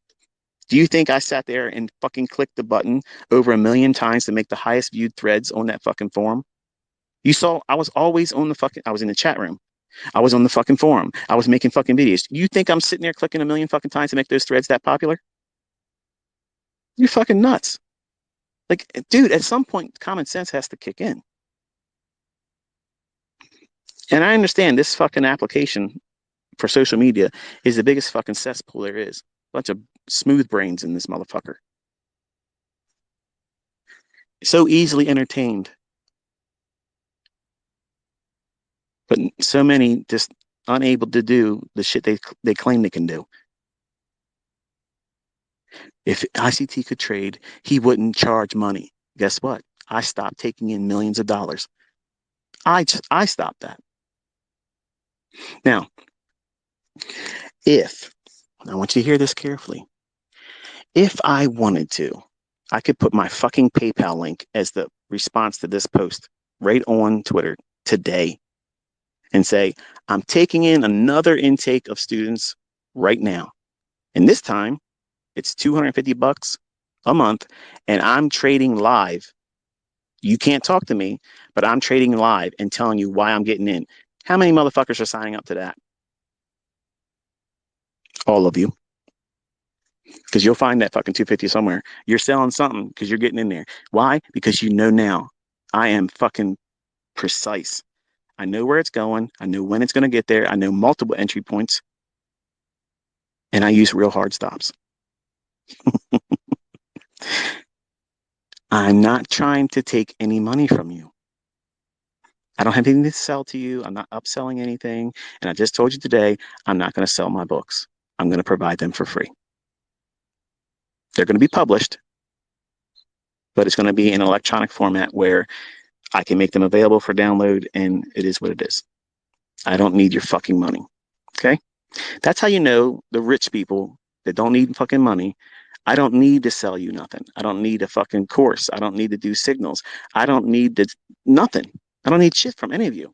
Do you think I sat there and fucking clicked the button over 1,000,000 times to make the highest viewed threads on that fucking forum? You saw I was always on the fucking, I was in the chat room. I was on the fucking forum. I was making fucking videos. You think I'm sitting there clicking 1,000,000 fucking times to make those threads that popular? You're fucking nuts. Like, dude, at some point, common sense has to kick in. And I understand this fucking application for social media is the biggest fucking cesspool there is. A bunch of smooth brains in this motherfucker. So easily entertained. But so many just unable to do the shit they claim they can do. If ICT could trade, he wouldn't charge money. Guess what? I stopped taking in millions of dollars. I stopped that. Now, if I want you to hear this carefully, if I wanted to, I could put my fucking PayPal link as the response to this post right on Twitter today and say, I'm taking in another intake of students right now. And this time it's $250 a month and I'm trading live. You can't talk to me, but I'm trading live and telling you why I'm getting in. How many motherfuckers are signing up to that? All of you. Because you'll find that fucking 250 somewhere. You're selling something because you're getting in there. Why? Because you know now. I am fucking precise. I know where it's going. I know when it's going to get there. I know multiple entry points. And I use real hard stops. I'm not trying to take any money from you. I don't have anything to sell to you. I'm not upselling anything. And I just told you today, I'm not going to sell my books. I'm going to provide them for free. They're going to be published, but it's going to be in an electronic format where I can make them available for download, and it is what it is. I don't need your fucking money. Okay? That's how you know the rich people that don't need fucking money. I don't need to sell you nothing. I don't need a fucking course. I don't need to do signals. I don't need to, nothing. I don't need shit from any of you.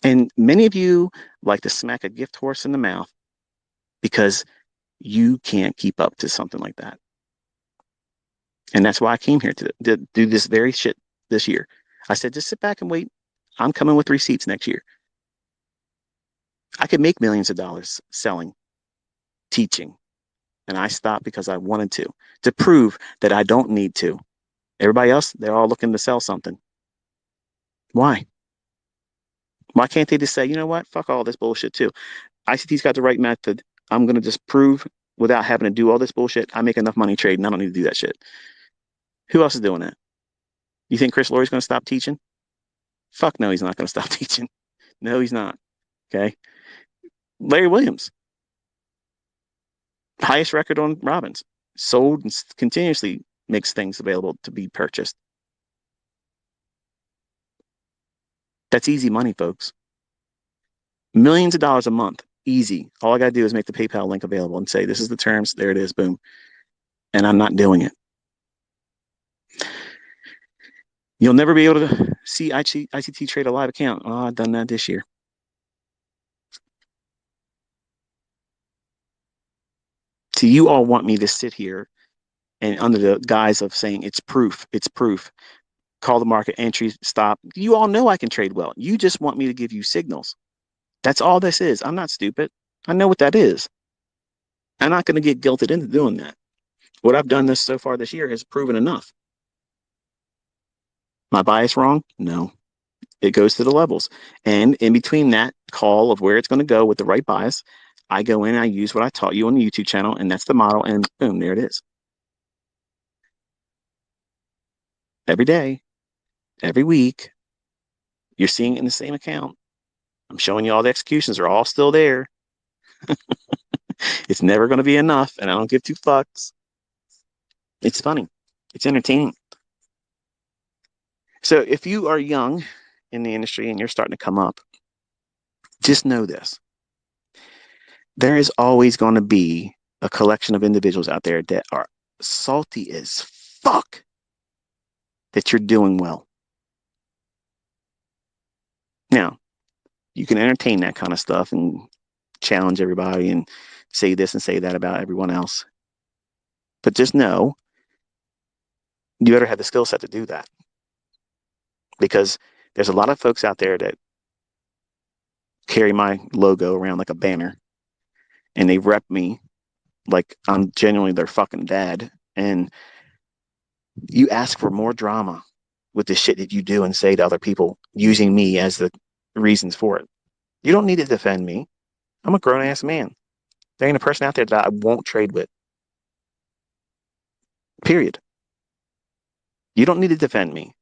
And many of you like to smack a gift horse in the mouth because you can't keep up to something like that. And that's why I came here to do this very shit this year. I said, just sit back and wait. I'm coming with receipts next year. I could make millions of dollars selling, teaching. And I stopped because I wanted to prove that I don't need to. Everybody else, they're all looking to sell something. Why? Why can't they just say, you know what? Fuck all this bullshit too. ICT's got the right method. I'm going to just prove without having to do all this bullshit. I make enough money trading. I don't need to do that shit. Who else is doing that? You think Chris Laurie's going to stop teaching? Fuck no, he's not going to stop teaching. No, he's not. Okay. Larry Williams, highest record on Robbins, sold and continuously makes things available to be purchased. That's easy money, folks. Millions of dollars a month, easy. All I got to do is make the PayPal link available and say, this is the terms. There it is. Boom. And I'm not doing it. You'll never be able to see ICT trade a live account. Oh, I've done that this year. So you all want me to sit here and under the guise of saying it's proof, call the market entry, stop. You all know I can trade well. You just want me to give you signals. That's all this is. I'm not stupid. I know what that is. I'm not going to get guilted into doing that. What I've done this so far this year has proven enough. My bias wrong? No. It goes to the levels. And in between that call of where it's going to go with the right bias, I go in, I use what I taught you on the YouTube channel, and that's the model, and boom, there it is. Every day, every week, you're seeing it in the same account. I'm showing you all the executions are all still there. It's never going to be enough, and I don't give two fucks. It's funny. It's entertaining. So if you are young in the industry and you're starting to come up, just know this. There is always going to be a collection of individuals out there that are salty as fuck that you're doing well. Now, you can entertain that kind of stuff and challenge everybody and say this and say that about everyone else. But just know you better have the skill set to do that. Because there's a lot of folks out there that carry my logo around like a banner and they rep me like I'm genuinely their fucking dad. And you ask for more drama with the shit that you do and say to other people using me as the reasons for it. You don't need to defend me. I'm a grown ass man. There ain't a person out there that I won't trade with. Period. You don't need to defend me.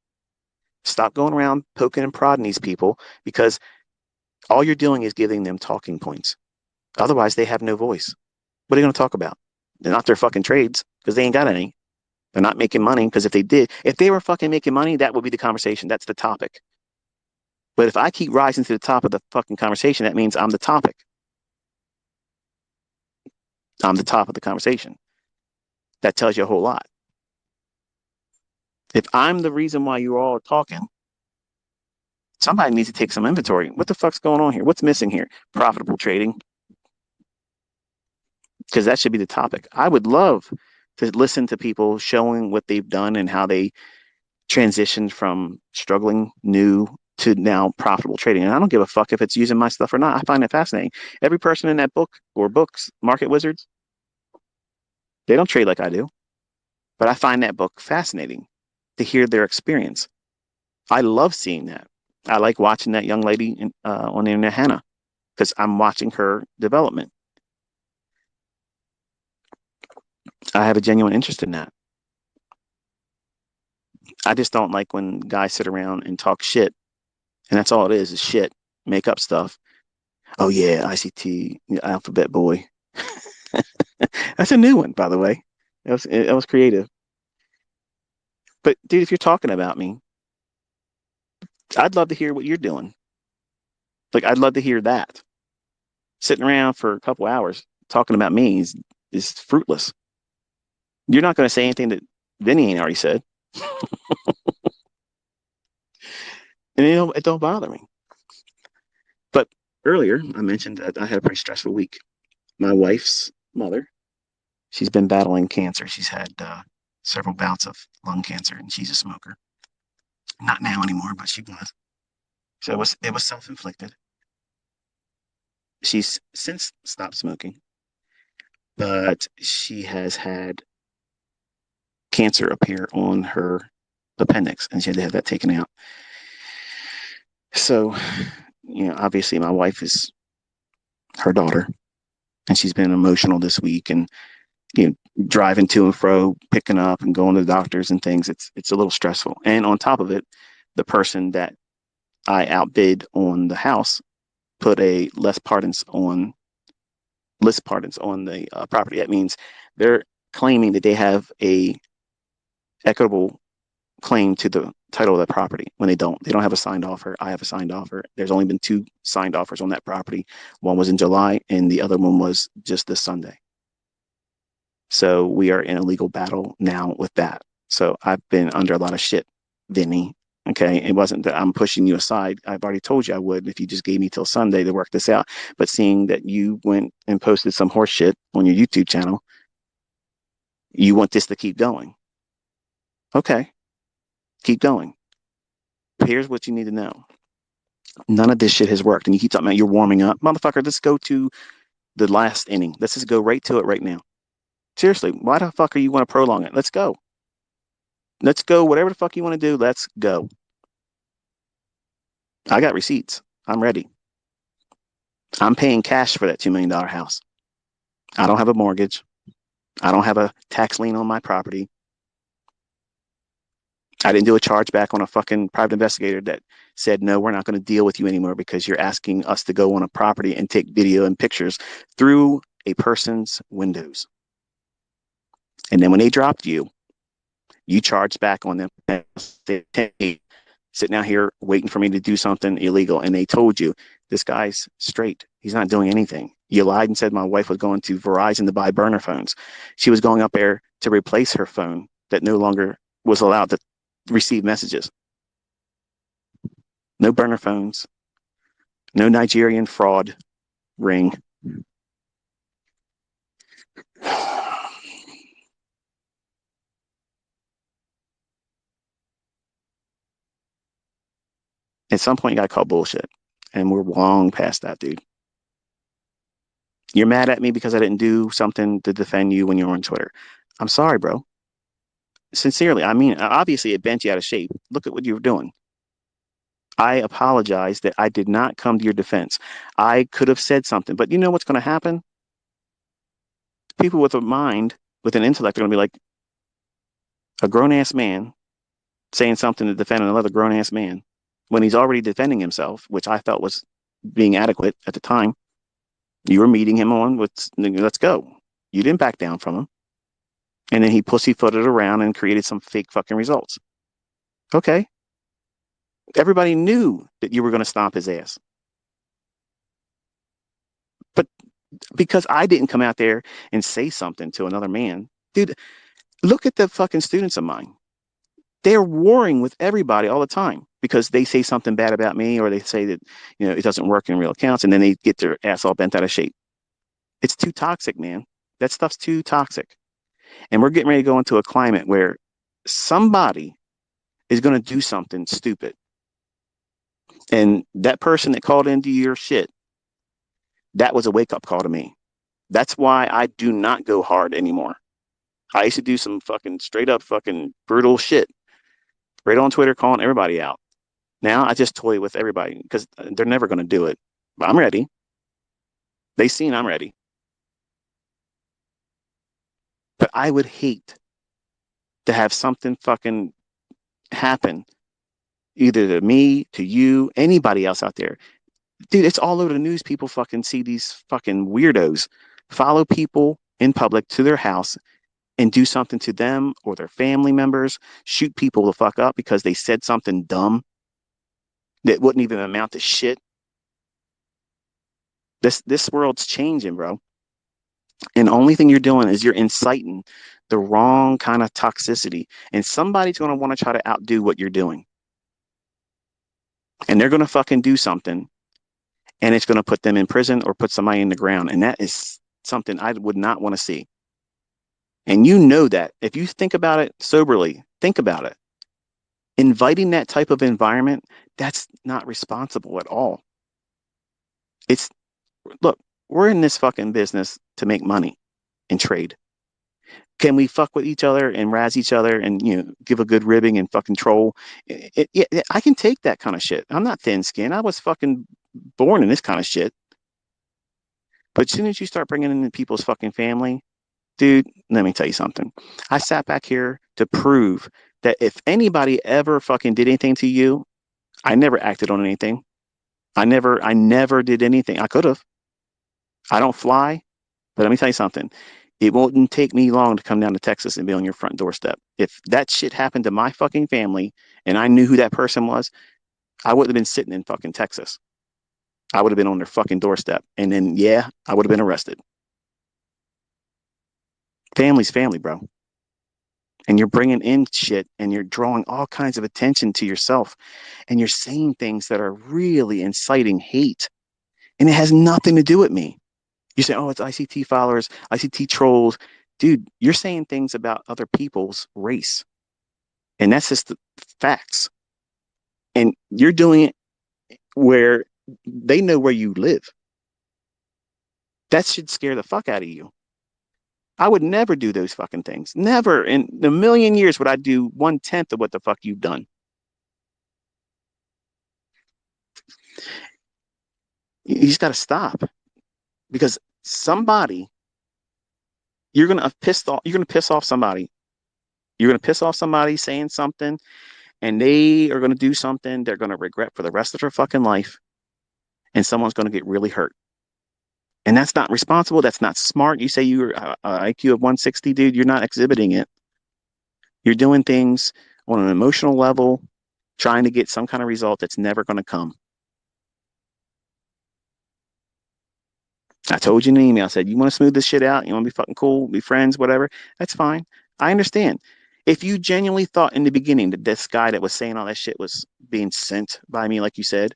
Stop going around poking and prodding these people because all you're doing is giving them talking points. Otherwise, they have no voice. What are they going to talk about? They're not their fucking trades because they ain't got any. They're not making money because if they were fucking making money, that would be the conversation. That's the topic. But if I keep rising to the top of the fucking conversation, that means I'm the topic. I'm the top of the conversation. That tells you a whole lot. If I'm the reason why you're all talking, somebody needs to take some inventory. What the fuck's going on here? What's missing here? Profitable trading. Because that should be the topic. I would love to listen to people showing what they've done and how they transitioned from struggling new to now profitable trading. And I don't give a fuck if it's using my stuff or not. I find it fascinating. Every person in that book or books, Market Wizards, they don't trade like I do. But I find that book fascinating to hear their experience. I love seeing that. I like watching that young lady on the internet, Hannah, because I'm watching her development. I have a genuine interest in that. I just don't like when guys sit around and talk shit, and that's all it is shit, make up stuff. Oh yeah, ICT, Alphabet Boy. That's a new one, by the way. It was creative. But dude, if you're talking about me, I'd love to hear what you're doing. Like I'd love to hear that. Sitting around for a couple hours talking about me is fruitless. You're not going to say anything that Vinnie ain't already said, and it don't bother me. But earlier, I mentioned that I had a pretty stressful week. My wife's mother, she's been battling cancer. She's had several bouts of lung cancer, and she's a smoker. Not now anymore, but she was. So it was self-inflicted. She's since stopped smoking, but she has had cancer appear on her appendix, and she had to have that taken out. So, obviously, my wife is her daughter, and she's been emotional this week, and driving to and fro, picking up and going to the doctors and things. It's a little stressful, and on top of it, the person that I outbid on the house put a list pardons on the property. That means they're claiming that they have a equitable claim to the title of the property when they don't. They don't have a signed offer. I have a signed offer. There's only been 2 signed offers on that property. One was in July and the other one was just this Sunday. So we are in a legal battle now with that. So I've been under a lot of shit, Vinny. Okay. It wasn't that I'm pushing you aside. I've already told you I would if you just gave me till Sunday to work this out. But seeing that you went and posted some horse shit on your YouTube channel, You want this to keep going. Okay, keep going. Here's what you need to know. None of this shit has worked. And you keep talking about you're warming up. Motherfucker, let's go to the last inning. Let's just go right to it right now. Seriously, why the fuck are you want to prolong it? Let's go. Let's go. Whatever the fuck you want to do, let's go. I got receipts. I'm ready. I'm paying cash for that $2 million house. I don't have a mortgage. I don't have a tax lien on my property. I didn't do a chargeback on a fucking private investigator that said, no, we're not going to deal with you anymore because you're asking us to go on a property and take video and pictures through a person's windows. And then when they dropped you, you charged back on them. Sitting out here waiting for me to do something illegal. And they told you, this guy's straight. He's not doing anything. You lied and said my wife was going to Verizon to buy burner phones. She was going up there to replace her phone that no longer was allowed to receive messages. No burner phones. No Nigerian fraud ring. At some point, you got to call bullshit. And we're long past that, dude. You're mad at me because I didn't do something to defend you when you were on Twitter. I'm sorry, bro. Sincerely, I mean, obviously it bent you out of shape. Look at what you were doing. I apologize that I did not come to your defense. I could have said something, but you know what's going to happen? People with a mind, with an intellect, are going to be like a grown ass man saying something to defend another grown ass man when he's already defending himself, which I felt was being adequate at the time. You were meeting him on with, let's go. You didn't back down from him. And then he pussyfooted around and created some fake fucking results. Okay. Everybody knew that you were going to stomp his ass. But because I didn't come out there and say something to another man, dude, look at the fucking students of mine. They're warring with everybody all the time because they say something bad about me or they say that, it doesn't work in real accounts and then they get their ass all bent out of shape. It's too toxic, man. That stuff's too toxic. And we're getting ready to go into a climate where somebody is going to do something stupid. And that person that called into your shit, that was a wake up call to me. That's why I do not go hard anymore. I used to do some fucking straight up fucking brutal shit right on Twitter, calling everybody out. Now I just toy with everybody because they're never going to do it. But I'm ready. They seen I'm ready. But I would hate to have something fucking happen either to me, to you, anybody else out there. Dude, it's all over the news. People fucking see these fucking weirdos follow people in public to their house and do something to them or their family members, shoot people the fuck up because they said something dumb that wouldn't even amount to shit. This world's changing, bro. And the only thing you're doing is you're inciting the wrong kind of toxicity. And somebody's going to want to try to outdo what you're doing. And they're going to fucking do something and it's going to put them in prison or put somebody in the ground. And that is something I would not want to see. And you know that. If you think about it soberly, think about it. Inviting that type of environment, that's not responsible at all. It's, look, we're in this fucking business to make money and trade. Can we fuck with each other and razz each other and give a good ribbing and fucking troll? I can take that kind of shit. I'm not thin skinned. I was fucking born in this kind of shit. But as soon as you start bringing in people's fucking family, dude, let me tell you something. I sat back here to prove that if anybody ever fucking did anything to you, I never acted on anything. I never did anything. I could have. I don't fly, but let me tell you something. It wouldn't take me long to come down to Texas and be on your front doorstep. If that shit happened to my fucking family and I knew who that person was, I wouldn't have been sitting in fucking Texas. I would have been on their fucking doorstep. And then, yeah, I would have been arrested. Family's family, bro. And you're bringing in shit and you're drawing all kinds of attention to yourself and you're saying things that are really inciting hate. And it has nothing to do with me. You say, oh, it's ICT followers, ICT trolls. dude, you're saying things about other people's race, and that's just the facts. And you're doing it where they know where you live. That should scare the fuck out of you. I would never do those fucking things. Never in a million years would I do 1/10 of what the fuck you've done. You just got to stop because somebody you're gonna piss off somebody. You're gonna piss off somebody saying something, and they are gonna do something they're gonna regret for the rest of their fucking life, and someone's gonna get really hurt. And that's not responsible. That's not smart. You say you're IQ of 160, dude. You're not exhibiting it. You're doing things on an emotional level, trying to get some kind of result that's never going to come. I told you in an email, I said, you want to smooth this shit out? You want to be fucking cool, be friends, whatever? That's fine. I understand. If you genuinely thought in the beginning that this guy that was saying all that shit was being sent by me, like you said,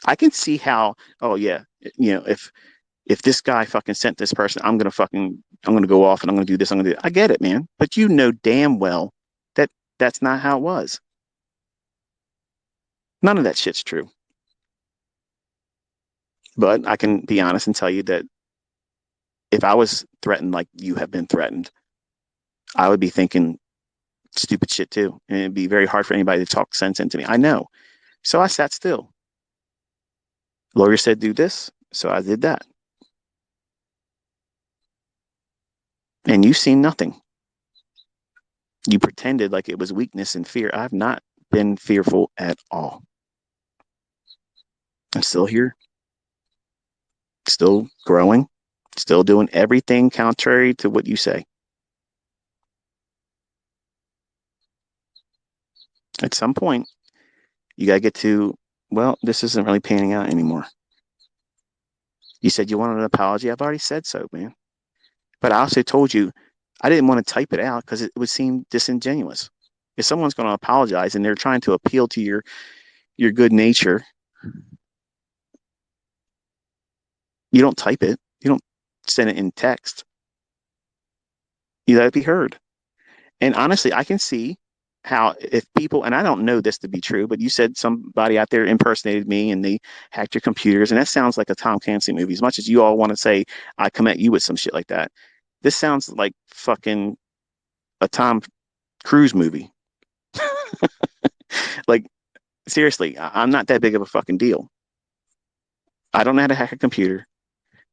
I can see how, oh yeah, if this guy fucking sent this person, I'm gonna go off and I'm gonna do this, I'm gonna do that. I get it, man. But you know damn well that that's not how it was. None of that shit's true. But I can be honest and tell you that if I was threatened like you have been threatened, I would be thinking stupid shit too. And it'd be very hard for anybody to talk sense into me. I know. So I sat still. The lawyer said do this, so I did that. And you've seen nothing. You pretended like it was weakness and fear. I've not been fearful at all. I'm still here, still growing, still doing everything contrary to what you say. At some point, you got to get to, well, this isn't really panning out anymore. You said you wanted an apology. I've already said so, man. But I also told you I didn't want to type it out because it would seem disingenuous. If someone's going to apologize and they're trying to appeal to your good nature, you don't type it. You don't send it in text. You let it be heard. And honestly, I can see how if people, and I don't know this to be true, but you said somebody out there impersonated me and they hacked your computers, and that sounds like a Tom Clancy movie. As much as you all want to say I come at you with some shit like that, this sounds like fucking a Tom Cruise movie. Like seriously, I'm not that big of a fucking deal. I don't know how to hack a computer.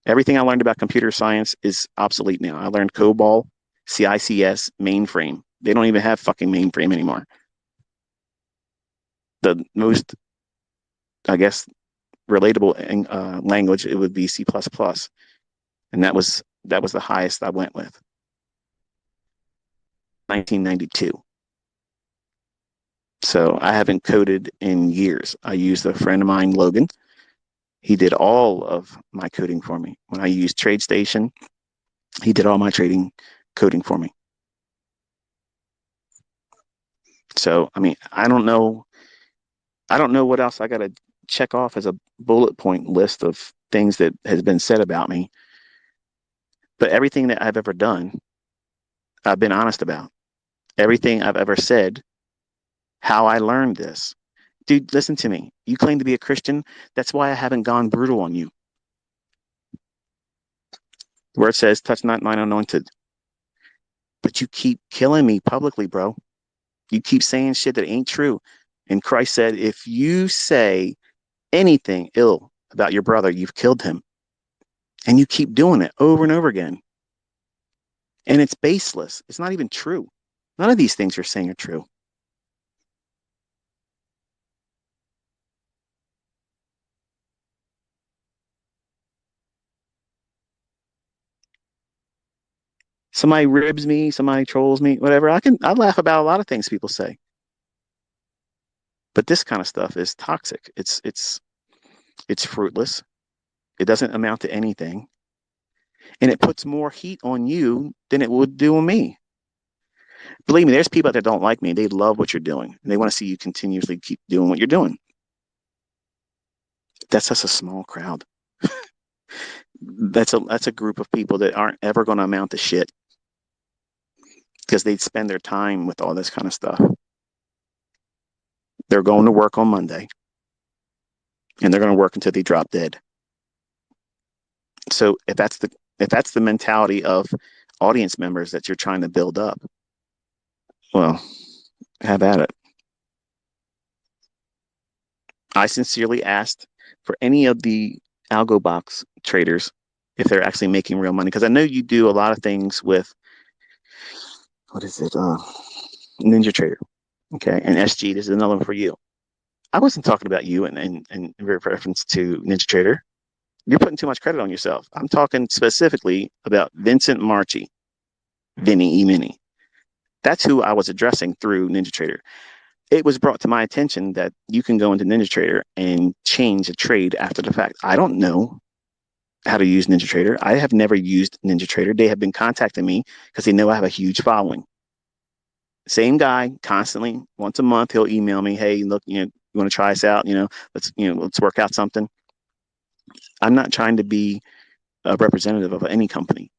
Everything I learned about computer science is obsolete now. I learned COBOL, CICS, mainframe. They don't even have fucking mainframe anymore. The most, I guess, relatable language it would be C++, and that was the highest I went with. 1992. So I haven't coded in years. I used a friend of mine, Logan. He did all of my coding for me. When I used TradeStation, he did all my trading coding for me. So, I mean, I don't know what else I got to check off as a bullet point list of things that has been said about me. But everything that I've ever done, I've been honest about. Everything I've ever said, how I learned this. Dude, listen to me. You claim to be a Christian. That's why I haven't gone brutal on you. Where it says, touch not mine anointed. But you keep killing me publicly, bro. You keep saying shit that ain't true. And Christ said, if you say anything ill about your brother, you've killed him. And you keep doing it over and over again. And it's baseless. It's not even true. None of these things you're saying are true. Somebody ribs me, somebody trolls me, whatever. I laugh about a lot of things people say. But this kind of stuff is toxic. It's fruitless. It doesn't amount to anything. And it puts more heat on you than it would do on me. Believe me, there's people that don't like me. They love what you're doing. And they want to see you continuously keep doing what you're doing. That's just a small crowd. That's a group of people that aren't ever going to amount to shit. because they'd spend their time with all this kind of stuff. They're going to work on Monday, and they're going to work until they drop dead. So if that's the mentality of audience members that you're trying to build up, well, have at it. I sincerely asked for any of the algo box traders if they're actually making real money, because I know you do a lot of things with, what is it, Ninja Trader, okay, and SG. This is another one for you. I wasn't talking about you in reference to Ninja Trader. You're putting too much credit on yourself. I'm talking specifically about Vincent Marchi, Vinnie E. That's who I was addressing through Ninja Trader. It was brought to my attention that you can go into Ninja Trader and change a trade after the fact. I don't know how to use Ninja Trader. I have never used Ninja Trader. They have been contacting me because they know I have a huge following. Same guy, constantly, once a month, he'll email me, hey, look, you want to try us out? Let's work out something. I'm not trying to be a representative of any company,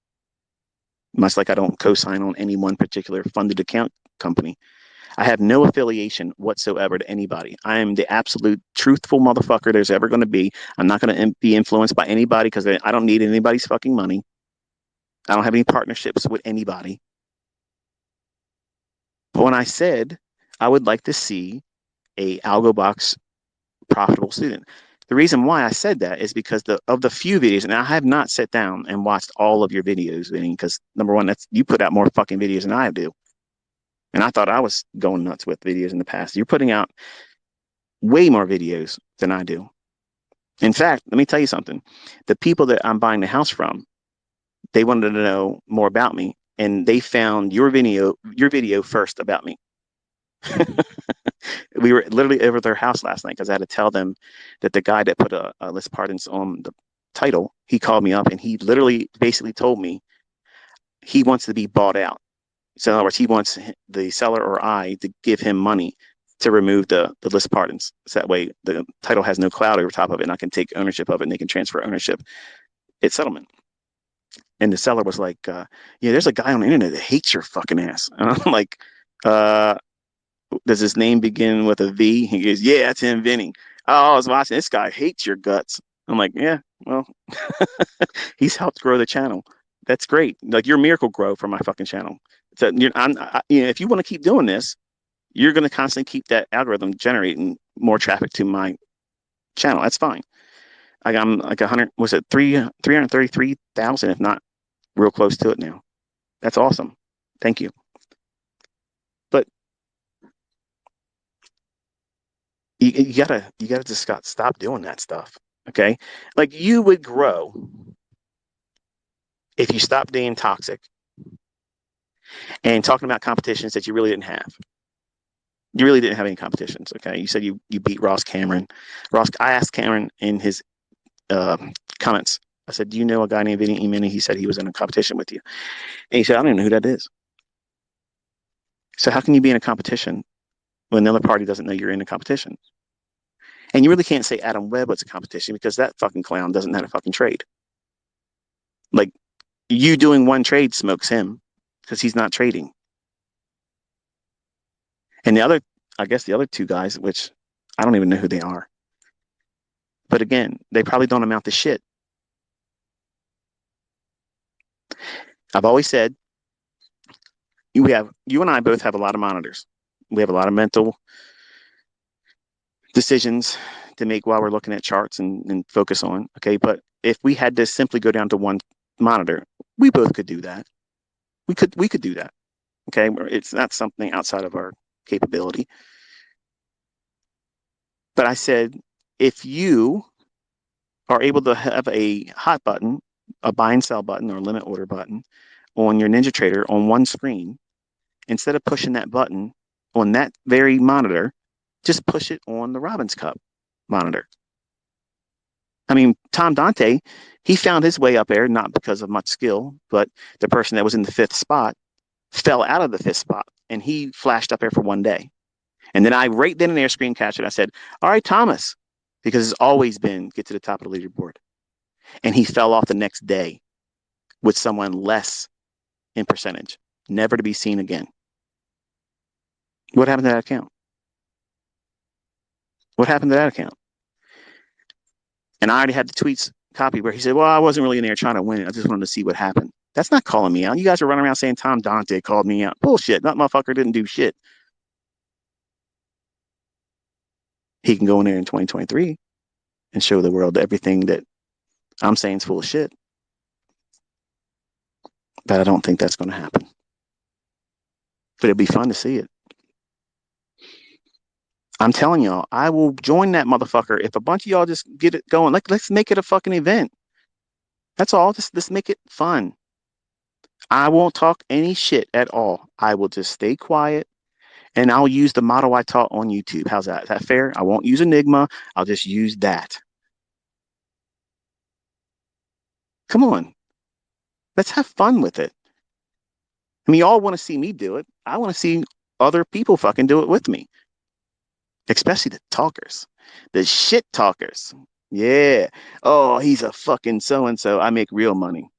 much like I don't co-sign on any one particular funded account company. I have no affiliation whatsoever to anybody. I am the absolute truthful motherfucker there's ever going to be. I'm not going to be influenced by anybody because I don't need anybody's fucking money. I don't have any partnerships with anybody. But when I said I would like to see a AlgoBox profitable student, the reason why I said that is because of the few videos, and I have not sat down and watched all of your videos, Vinny, because number one, you put out more fucking videos than I do. And I thought I was going nuts with videos in the past. You're putting out way more videos than I do. In fact, let me tell you something. The people that I'm buying the house from, they wanted to know more about me, and they found your video first about me. We were literally over their house last night because I had to tell them that the guy that put a list pardons on the title, he called me up and he literally basically told me he wants to be bought out. So in other words, he wants the seller or I to give him money to remove the list pardons. So that way the title has no cloud over top of it and I can take ownership of it and they can transfer ownership at settlement. And the seller was like, yeah, there's a guy on the internet that hates your fucking ass. And I'm like, does his name begin with a V? He goes, yeah, that's him, Vinny. Oh, I was watching. This guy hates your guts. I'm like, yeah, well, he's helped grow the channel. That's great. Like you're Miracle-Gro for my fucking channel. So if you want to keep doing this, you're going to constantly keep that algorithm generating more traffic to my channel. That's fine. I'm like 100, was it 333,000, if not real close to it now. That's awesome. Thank you. But you gotta just stop doing that stuff. Okay. Like you would grow if you stopped being toxic and talking about competitions that you really didn't have. You really didn't have any competitions. Okay. You said you beat Ross Cameron. I asked Cameron in his comments, I said, do you know a guy named Vinnie E. He said he was in a competition with you. And he said, I don't even know who that is. So how can you be in a competition when the other party doesn't know you're in a competition? And you really can't say Adam Webb was a competition because that fucking clown doesn't know how to fucking trade. Like you doing one trade smokes him because he's not trading. And I guess the other two guys, which I don't even know who they are. But again, they probably don't amount to shit. I've always said you and I both have a lot of monitors. We have a lot of mental decisions to make while we're looking at charts and focus on. Okay. But if we had to simply go down to one monitor, we both could do that. We could do that. Okay. It's not something outside of our capability. But I said, if you are able to have a hot button, a buy and sell button or a limit order button on your Ninja Trader on one screen, instead of pushing that button on that very monitor, just push it on the Robbins Cup monitor. I mean, Tom Dante, he found his way up there, not because of much skill, but the person that was in the fifth spot fell out of the fifth spot and he flashed up there for one day. And then I right then and there screen captured. I said, all right, Thomas, because it's always been get to the top of the leaderboard. And he fell off the next day with someone less in percentage. never to be seen again. What happened to that account? What happened to that account? And I already had the tweets copied where he said, well, I wasn't really in there trying to win it. I just wanted to see what happened. That's not calling me out. You guys are running around saying Tom Dante called me out. Bullshit. That motherfucker didn't do shit. He can go in there in 2023 and show the world everything that I'm saying is full of shit. But I don't think that's going to happen. But it'll be fun to see it. I'm telling y'all, I will join that motherfucker if a bunch of y'all just get it going. Let's make it a fucking event. That's all. Let's make it fun. I won't talk any shit at all. I will just stay quiet and I'll use the model I taught on YouTube. How's that? Is that fair? I won't use Enigma. I'll just use that. Come on. Let's have fun with it. I mean, y'all want to see me do it. I want to see other people fucking do it with me. Especially the talkers, the shit talkers. Yeah. Oh, he's a fucking so-and-so. I make real money.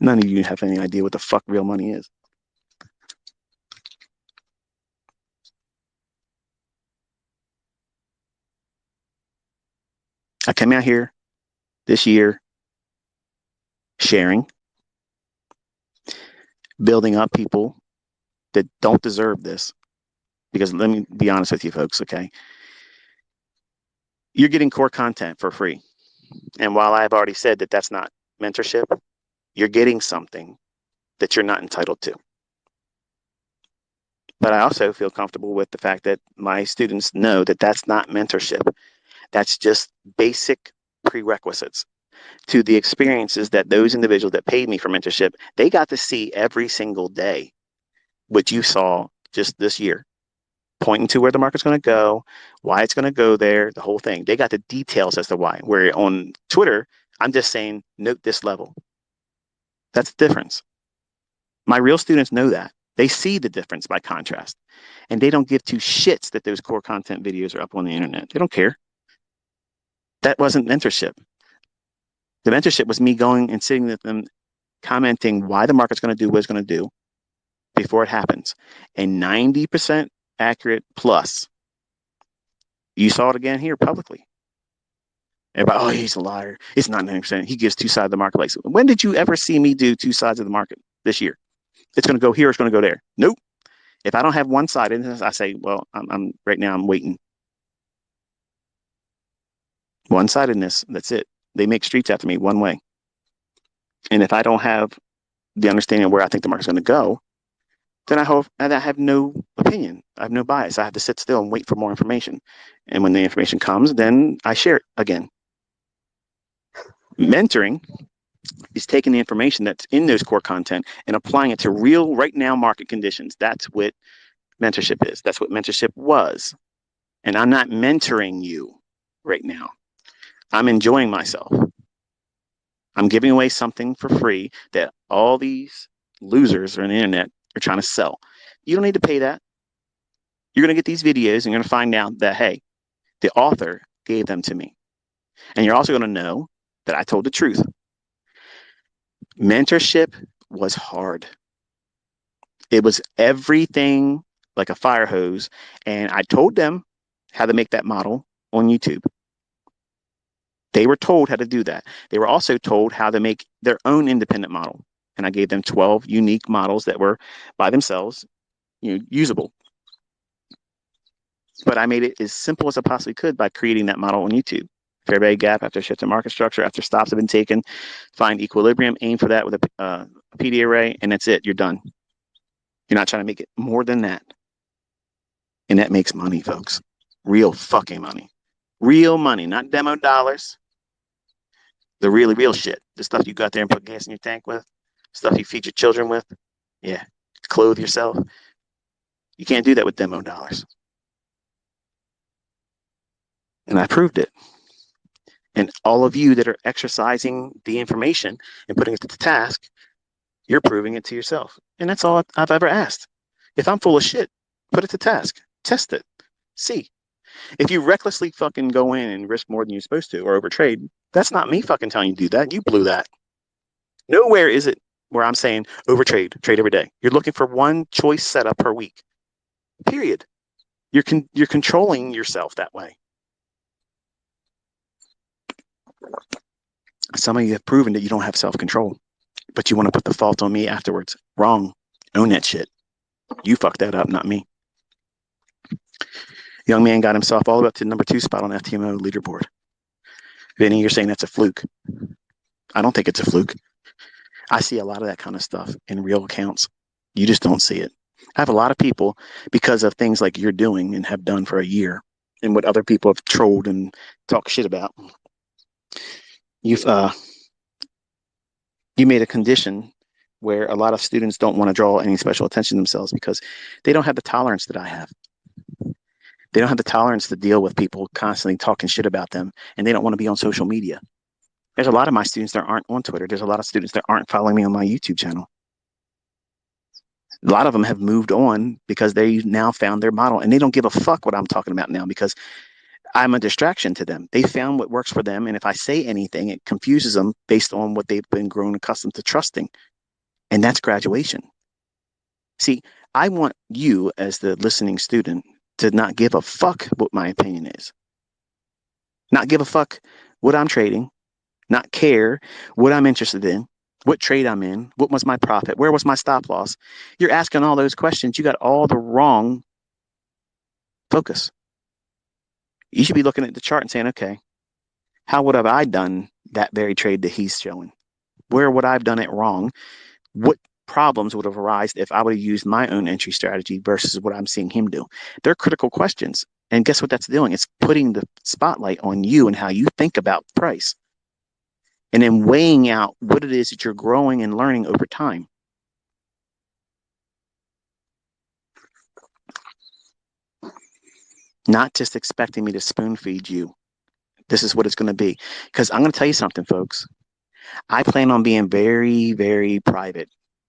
None of you have any idea what the fuck real money is. I came out here this year sharing, building up people that don't deserve this. Because let me be honest with you folks, okay? You're getting core content for free. And while I've already said that that's not mentorship, you're getting something that you're not entitled to. But I also feel comfortable with the fact that my students know that that's not mentorship. That's just basic prerequisites to the experiences that those individuals that paid me for mentorship, they got to see every single day, what you saw just this year, pointing to where the market's going to go, why it's going to go there, the whole thing. They got the details as to why. Where on Twitter, I'm just saying, note this level. That's the difference. My real students know that. They see the difference by contrast. And they don't give two shits that those core content videos are up on the internet. They don't care. That wasn't mentorship. The mentorship was me going and sitting with them, commenting why the market's going to do what it's going to do before it happens. And 90% accurate plus. You saw it again here publicly. Everybody, oh, he's a liar. It's not 90%. He gives two sides of the marketplace. When did you ever see me do two sides of the market this year? It's going to go here, it's going to go there. Nope. If I don't have one side in this, I say, well, I'm right now I'm waiting. One sidedness, that's it. They make streets after me one way. And if I don't have the understanding of where I think the market's going to go, then I have no opinion. I have no bias. I have to sit still and wait for more information. And when the information comes, then I share it again. Mentoring is taking the information that's in those core content and applying it to real, right now market conditions. That's what mentorship is. That's what mentorship was. And I'm not mentoring you right now. I'm enjoying myself. I'm giving away something for free that all these losers on the internet are trying to sell. You don't need to pay that. You're going to get these videos and you're going to find out that, hey, the author gave them to me. And you're also going to know that I told the truth. Mentorship was hard. It was everything like a fire hose. And I told them how to make that model on YouTube. They were told how to do that. They were also told how to make their own independent model. And I gave them 12 unique models that were by themselves, usable. But I made it as simple as I possibly could by creating that model on YouTube. Fair value gap after shift in market structure, after stops have been taken, find equilibrium, aim for that with a PD array, and that's it. You're done. You're not trying to make it more than that. And that makes money, folks. Real fucking money. Real money, not demo dollars. The really real shit. The stuff you got there and put gas in your tank with. Stuff you feed your children with. Yeah. Clothe yourself. You can't do that with demo dollars. And I proved it. And all of you that are exercising the information and putting it to the task, you're proving it to yourself. And that's all I've ever asked. If I'm full of shit, put it to task. Test it. See. If you recklessly fucking go in and risk more than you're supposed to or overtrade, that's not me fucking telling you to do that. You blew that. Nowhere is it where I'm saying trade every day. You're looking for one choice setup per week. Period. You're controlling yourself that way. Some of you have proven that you don't have self-control, but you want to put the fault on me afterwards. Wrong. Own that shit. You fucked that up, not me. Young man got himself all the way up to number 2 spot on FTMO leaderboard. Vinny, you're saying that's a fluke. I don't think it's a fluke. I see a lot of that kind of stuff in real accounts. You just don't see it. I have a lot of people, because of things like you're doing and have done for a year, and what other people have trolled and talked shit about. You've you made a condition where a lot of students don't want to draw any special attention to themselves because they don't have the tolerance that I have. They don't have the tolerance to deal with people constantly talking shit about them, and they don't want to be on social media. There's a lot of my students that aren't on Twitter. There's a lot of students that aren't following me on my YouTube channel. A lot of them have moved on because they now found their model, and they don't give a fuck what I'm talking about now because I'm a distraction to them. They found what works for them, and if I say anything, it confuses them based on what they've been grown accustomed to trusting, and that's graduation. See, I want you as the listening student to not give a fuck what my opinion is, not give a fuck what I'm trading, not care what I'm interested in, what trade I'm in, what was my profit, where was my stop loss. You're asking all those questions. You got all the wrong focus. You should be looking at the chart and saying, okay, how would have I done that very trade that he's showing? Where would I have done it wrong? What problems would have arisen if I would have used my own entry strategy versus what I'm seeing him do? They're critical questions. And guess what that's doing? It's putting the spotlight on you and how you think about price. And then weighing out what it is that you're growing and learning over time. Not just expecting me to spoon feed you. This is what it's going to be. Because I'm going to tell you something, folks. I plan on being very, very private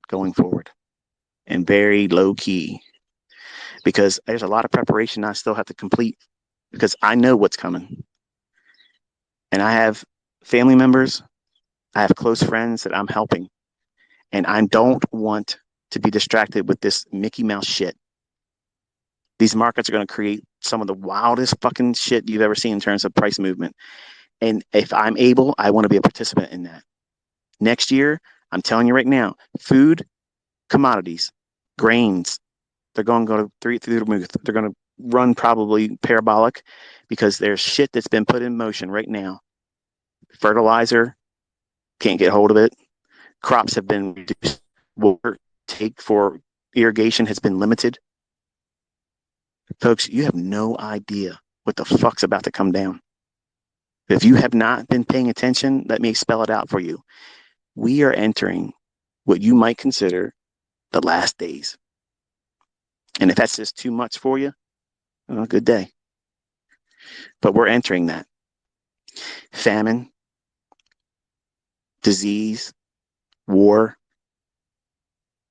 going forward and very low key because there's a lot of preparation I still have to complete because I know what's coming. And I have family members, I have close friends that I'm helping. And I don't want to be distracted with this Mickey Mouse shit. These markets are going to create some of the wildest fucking shit you've ever seen in terms of price movement. And if I'm able, I want to be a participant in that. Next year, I'm telling you right now, food, commodities, grains, they're going to go through the roof. They're going to run probably parabolic because there's shit that's been put in motion right now. Fertilizer, can't get hold of it. Crops have been reduced. Water take for irrigation has been limited. Folks, you have no idea what the fuck's about to come down. If you have not been paying attention, let me spell it out for you. We are entering what you might consider the last days. And if that's just too much for you, well, good day. But we're entering that. Famine, disease, war,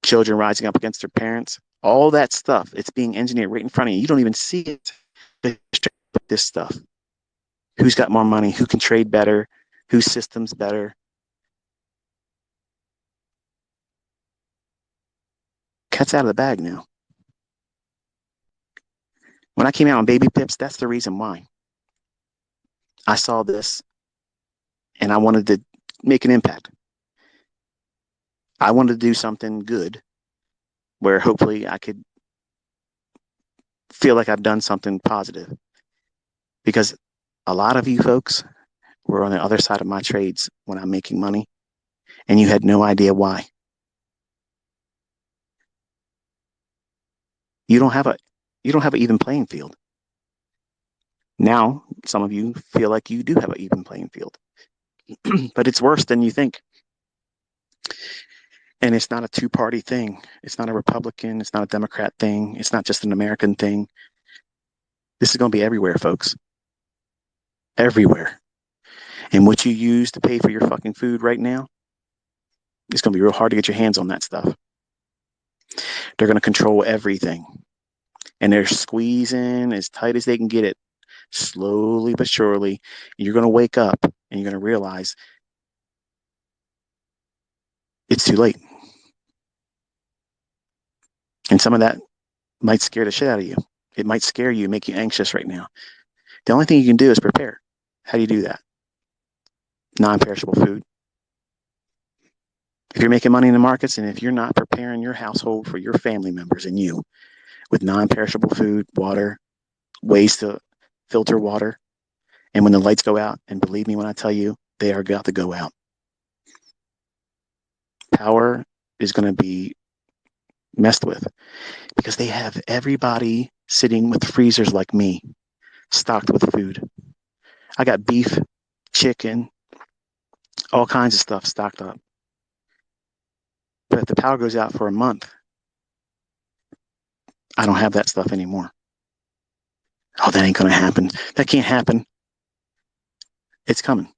children rising up against their parents, all that stuff, it's being engineered right in front of you. You don't even see it. This stuff. Who's got more money? Who can trade better? Whose system's better? Cat's out of the bag now. When I came out on baby pips, that's the reason why. I saw this and I wanted to make an impact. I wanted to do something good where hopefully I could feel like I've done something positive. Because a lot of you folks were on the other side of my trades when I'm making money, and you had no idea why. You don't have an even playing field. Now, some of you feel like you do have an even playing field, but it's worse than you think. And it's not a two-party thing. It's not a Republican. It's not a Democrat thing. It's not just an American thing. This is going to be everywhere, folks. Everywhere. And what you use to pay for your fucking food right now, it's going to be real hard to get your hands on that stuff. They're going to control everything. And they're squeezing as tight as they can get it, slowly but surely. You're going to wake up and you're going to realize it's too late. And some of that might scare the shit out of you. It might scare you, make you anxious right now. The only thing you can do is prepare. How do you do that? Non-perishable food. If you're making money in the markets and if you're not preparing your household for your family members and you with non-perishable food, water, ways to filter water, and when the lights go out, and believe me when I tell you, they are about to go out, power is going to be messed with because they have everybody sitting with freezers like me, stocked with food. I got beef, chicken, all kinds of stuff stocked up. But if the power goes out for a month, I don't have that stuff anymore. Oh, that ain't going to happen. That can't happen. It's coming.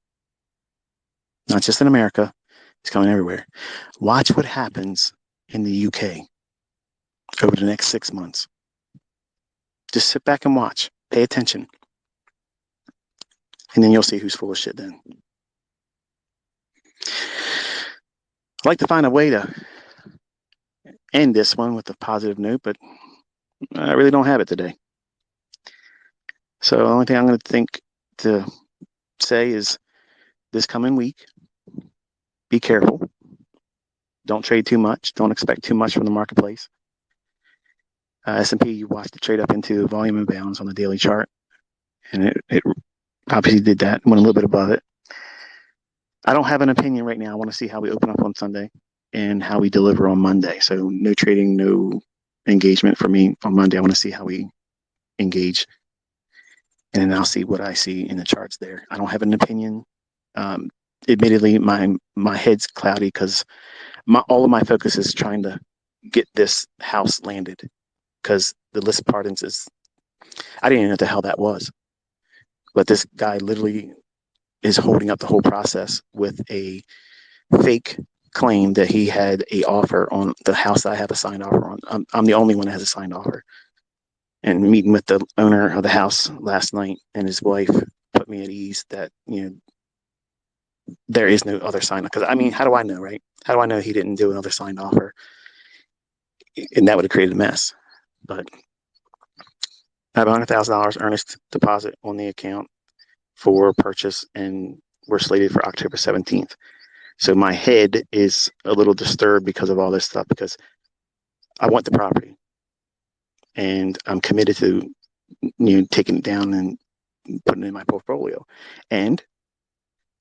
Not just in America. It's coming everywhere. Watch what happens in the UK over the next 6 months. Just sit back and watch. Pay attention. And then you'll see who's full of shit then. I'd like to find a way to end this one with a positive note, but I really don't have it today. So the only thing I'm going to think to say is this coming week, be careful. Don't trade too much. Don't expect too much from the marketplace. S&P, you watched it trade up into volume imbalance on the daily chart, and it obviously did that, went a little bit above it. I don't have an opinion right now. I want to see how we open up on Sunday and how we deliver on Monday. So no trading, no engagement for me on Monday. I want to see how we engage, and then I'll see what I see in the charts there. I don't have an opinion. Admittedly, my head's cloudy because all of my focus is trying to get this house landed because the list of pardons is, I didn't even know what the hell that was. But this guy literally is holding up the whole process with a fake claim that he had a offer on the house that I have a signed offer on. I'm the only one that has a signed offer. And meeting with the owner of the house last night and his wife put me at ease that, there is no other signed. Because I mean, how do I know, right? How do I know he didn't do another signed offer? And that would have created a mess. But I have $100,000 earnest deposit on the account for purchase, and we're slated for October 17th. So my head is a little disturbed because of all this stuff, because I want the property and I'm committed to taking it down and putting it in my portfolio. And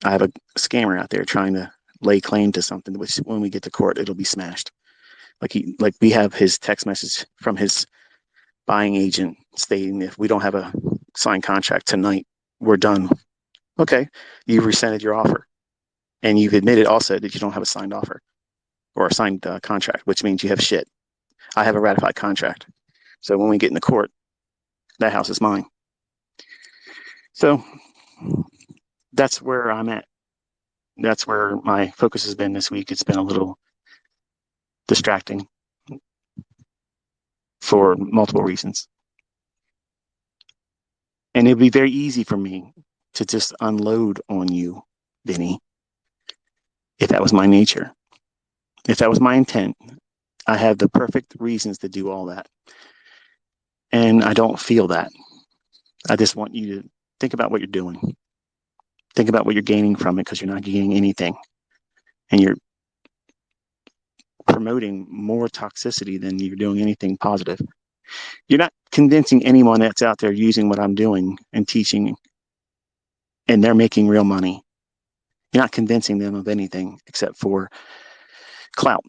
I have a scammer out there trying to lay claim to something, which when we get to court, it'll be smashed. Like we have his text message from his buying agent stating if we don't have a signed contract tonight, we're done. Okay, you've rescinded your offer. And you've admitted also that you don't have a signed offer or a signed contract, which means you have shit. I have a ratified contract. So when we get in the court, that house is mine. So that's where I'm at. That's where my focus has been this week. It's been a little distracting for multiple reasons. And it'd be very easy for me to just unload on you, Vinnie, if that was my nature. If that was my intent, I have the perfect reasons to do all that. And I don't feel that. I just want you to think about what you're doing. Think about what you're gaining from it, because you're not gaining anything. And you're promoting more toxicity than you're doing anything positive. You're not convincing anyone that's out there using what I'm doing and teaching, and they're making real money. You're not convincing them of anything except for clout.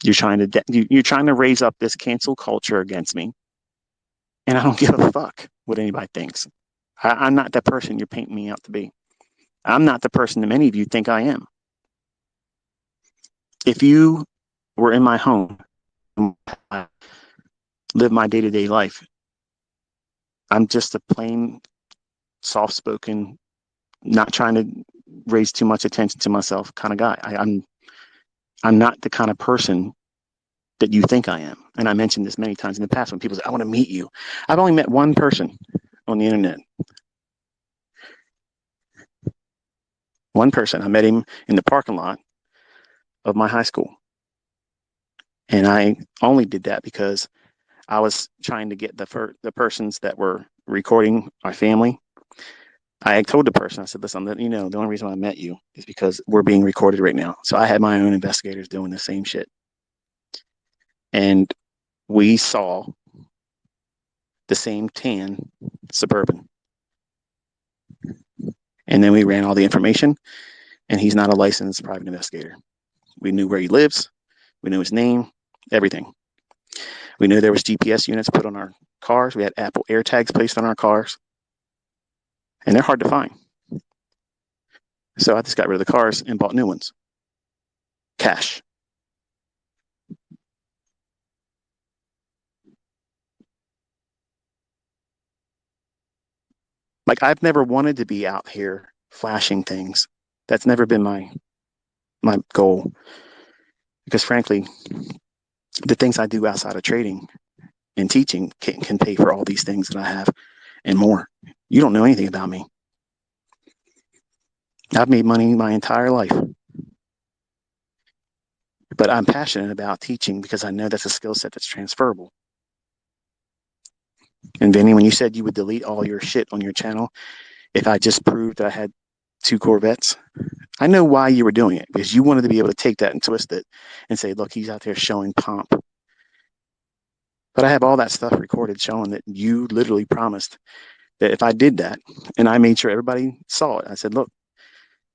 You're trying to raise up this cancel culture against me, and I don't give a fuck what anybody thinks. I'm not that person you're painting me out to be. I'm not the person that many of you think I am. If you were in my home, live my day-to-day life, I'm just a plain, soft-spoken, not trying to raise too much attention to myself kind of guy. I'm not the kind of person that you think I am. And I mentioned this many times in the past when people say, I want to meet you. I've only met one person on the internet. One person. I met him in the parking lot of my high school. And I only did that because I was trying to get the persons that were recording my family. I told the person, I said, listen, the only reason I met you is because we're being recorded right now. So I had my own investigators doing the same shit. And we saw the same tan Suburban. And then we ran all the information, and he's not a licensed private investigator. We knew where he lives. We knew his name, everything. We knew there was GPS units put on our cars. We had Apple AirTags placed on our cars. And they're hard to find. So I just got rid of the cars and bought new ones. Cash. Like, I've never wanted to be out here flashing things. That's never been my goal. Because frankly, the things I do outside of trading and teaching can pay for all these things that I have and more. You don't know anything about me. I've made money my entire life. But I'm passionate about teaching because I know that's a skill set that's transferable. And Vinnie, when you said you would delete all your shit on your channel if I just proved that I had 2 Corvettes, I know why you were doing it, because you wanted to be able to take that and twist it and say, look, he's out there showing pomp. But I have all that stuff recorded showing that you literally promised that if I did that, and I made sure everybody saw it, I said, look,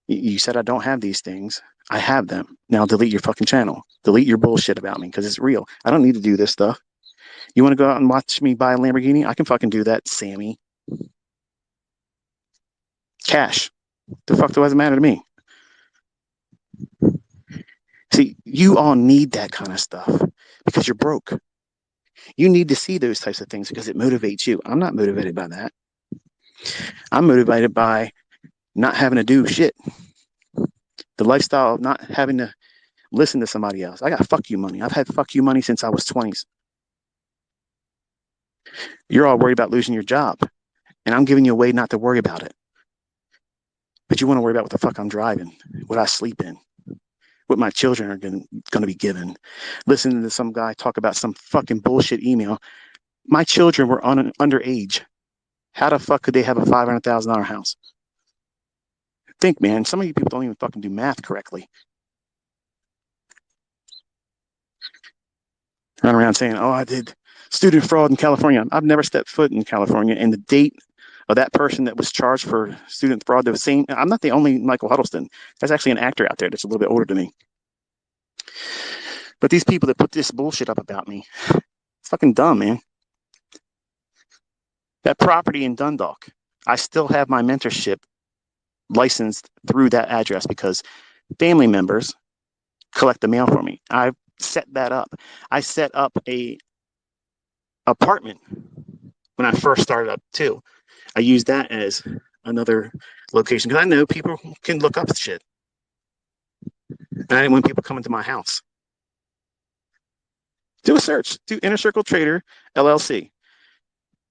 you said I don't have these things. I have them. Now delete your fucking channel. Delete your bullshit about me, because it's real. I don't need to do this stuff. You want to go out and watch me buy a Lamborghini? I can fucking do that, Sammy. Cash. The fuck doesn't matter to me. See, you all need that kind of stuff because you're broke. You need to see those types of things because it motivates you. I'm not motivated by that. I'm motivated by not having to do shit. The lifestyle of not having to listen to somebody else. I got fuck you money. I've had fuck you money since I was 20s. You're all worried about losing your job, and I'm giving you a way not to worry about it. But you want to worry about what the fuck I'm driving, what I sleep in, what my children are going to be given. Listening to some guy talk about some fucking bullshit email. My children were underage. How the fuck could they have a $500,000 house? Think, man, some of you people don't even fucking do math correctly. Run around saying, oh, I did student fraud in California. I've never stepped foot in California. And the date of that person that was charged for student fraud, the same. I'm not the only Michael Huddleston. There's actually an actor out there that's a little bit older than me. But these people that put this bullshit up about me, it's fucking dumb, man. That property in Dundalk, I still have my mentorship licensed through that address because family members collect the mail for me. I set that up. I set up a apartment when I first started up too. I used that as another location because I know people can look up shit. And I didn't want people coming to my house. Do a search. Do Inner Circle Trader LLC.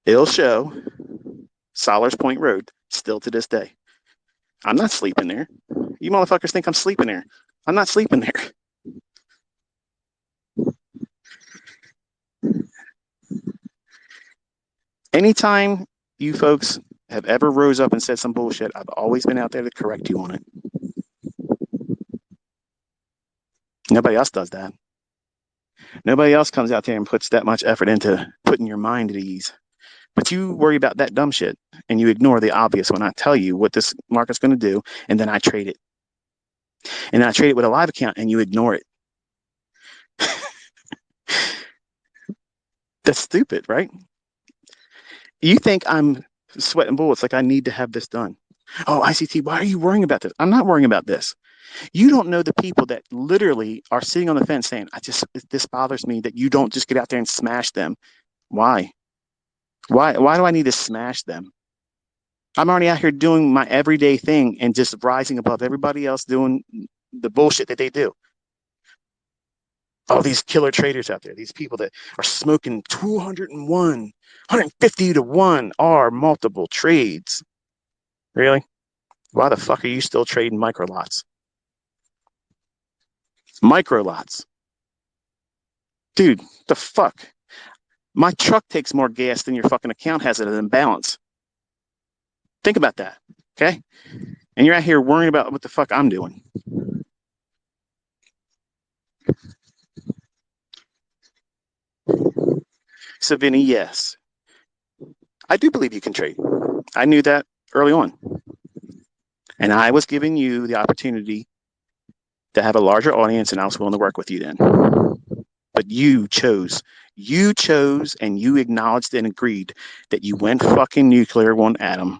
It'll show Solars Point Road still to this day. I'm not sleeping there. You motherfuckers think I'm sleeping there. I'm not sleeping there. Anytime you folks have ever rose up and said some bullshit, I've always been out there to correct you on it. Nobody else does that. Nobody else comes out there and puts that much effort into putting your mind at ease. But you worry about that dumb shit and you ignore the obvious when I tell you what this market's going to do, and then I trade it. And I trade it with a live account and you ignore it. That's stupid, right? You think I'm sweating bullets like I need to have this done. Oh, ICT, why are you worrying about this? I'm not worrying about this. You don't know the people that literally are sitting on the fence saying, this bothers me that you don't just get out there and smash them. Why? Why do I need to smash them? I'm already out here doing my everyday thing and just rising above everybody else doing the bullshit that they do. All these killer traders out there, these people that are smoking 201, 150 to 1 are multiple trades. Really? Why the fuck are you still trading micro lots? Micro lots. Dude, the fuck? My truck takes more gas than your fucking account has it in balance. Think about that, okay? And you're out here worrying about what the fuck I'm doing. So, Vinny, yes, I do believe you can trade. I knew that early on. And I was giving you the opportunity to have a larger audience, and I was willing to work with you then. But you chose and you acknowledged and agreed that you went fucking nuclear one atom,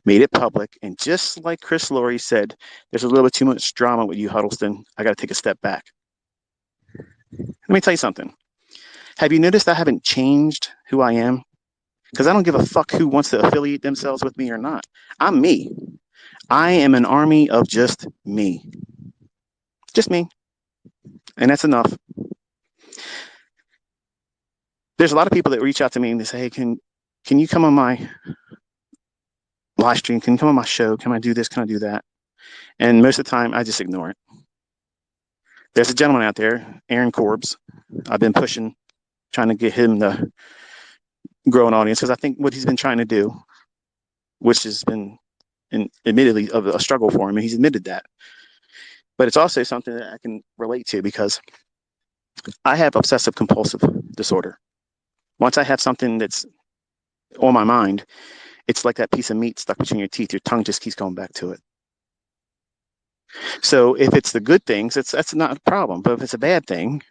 made it public. And just like Chris Laurie said, there's a little bit too much drama with you, Huddleston. I got to take a step back. Let me tell you something. Have you noticed I haven't changed who I am? Because I don't give a fuck who wants to affiliate themselves with me or not. I'm me. I am an army of just me. Just me. And that's enough. There's a lot of people that reach out to me and they say, hey, can you come on my live stream? Can you come on my show? Can I do this? Can I do that? And most of the time, I just ignore it. There's a gentleman out there, Aaron Corbs. I've been pushing, trying to get him to grow an audience because I think what he's been trying to do, which has been admittedly a struggle for him, and he's admitted that. But it's also something that I can relate to because I have obsessive compulsive disorder. Once I have something that's on my mind, it's like that piece of meat stuck between your teeth. Your tongue just keeps going back to it. So if it's the good things, that's not a problem. But if it's a bad thing,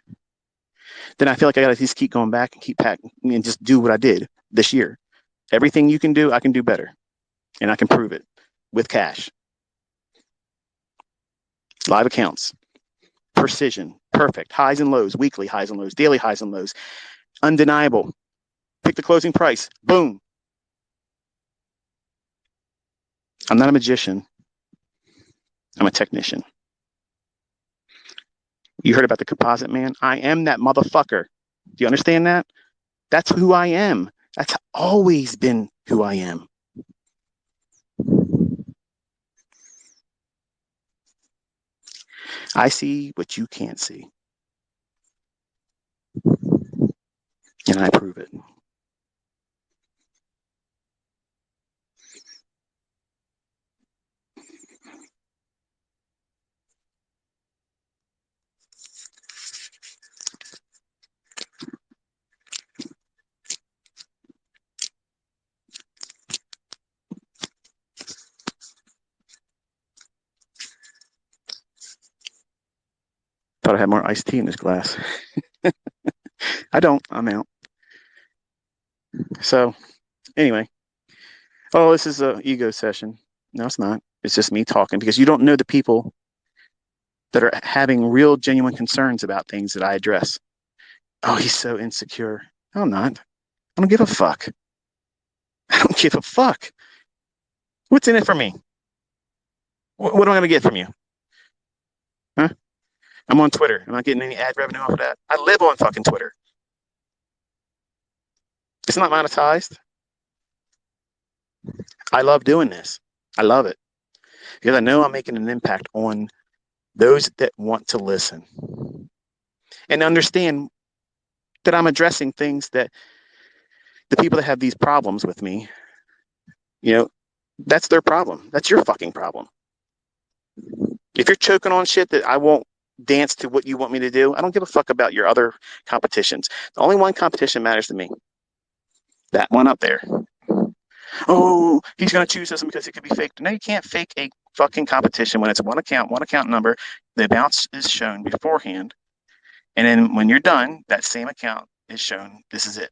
then I feel like I got to just keep going back and keep packing and just do what I did this year. Everything you can do, I can do better. And I can prove it with cash. Live accounts, precision, perfect, highs and lows, weekly highs and lows, daily highs and lows, undeniable. Pick the closing price, boom. I'm not a magician. I'm a technician. You heard about the composite man? I am that motherfucker. Do you understand that? That's who I am. That's always been who I am. I see what you can't see. And I prove it. Thought I had more iced tea in this glass. I don't. I'm out. So, anyway. Oh, this is an ego session. No, it's not. It's just me talking because you don't know the people that are having real, genuine concerns about things that I address. Oh, he's so insecure. No, I'm not. I don't give a fuck. I don't give a fuck. What's in it for me? What am I going to get from you? Huh? I'm on Twitter. Am I getting any ad revenue off of that? I live on fucking Twitter. It's not monetized. I love doing this. I love it because I know I'm making an impact on those that want to listen and understand that I'm addressing things that the people that have these problems with me, that's their problem. That's your fucking problem. If you're choking on shit that I won't dance to what you want me to do, I don't give a fuck about your other competitions. The only one competition matters to me. That one up there. Oh, he's going to choose this because it could be fake. No, you can't fake a fucking competition when it's one account number. The bounce is shown beforehand. And then when you're done, that same account is shown. This is it.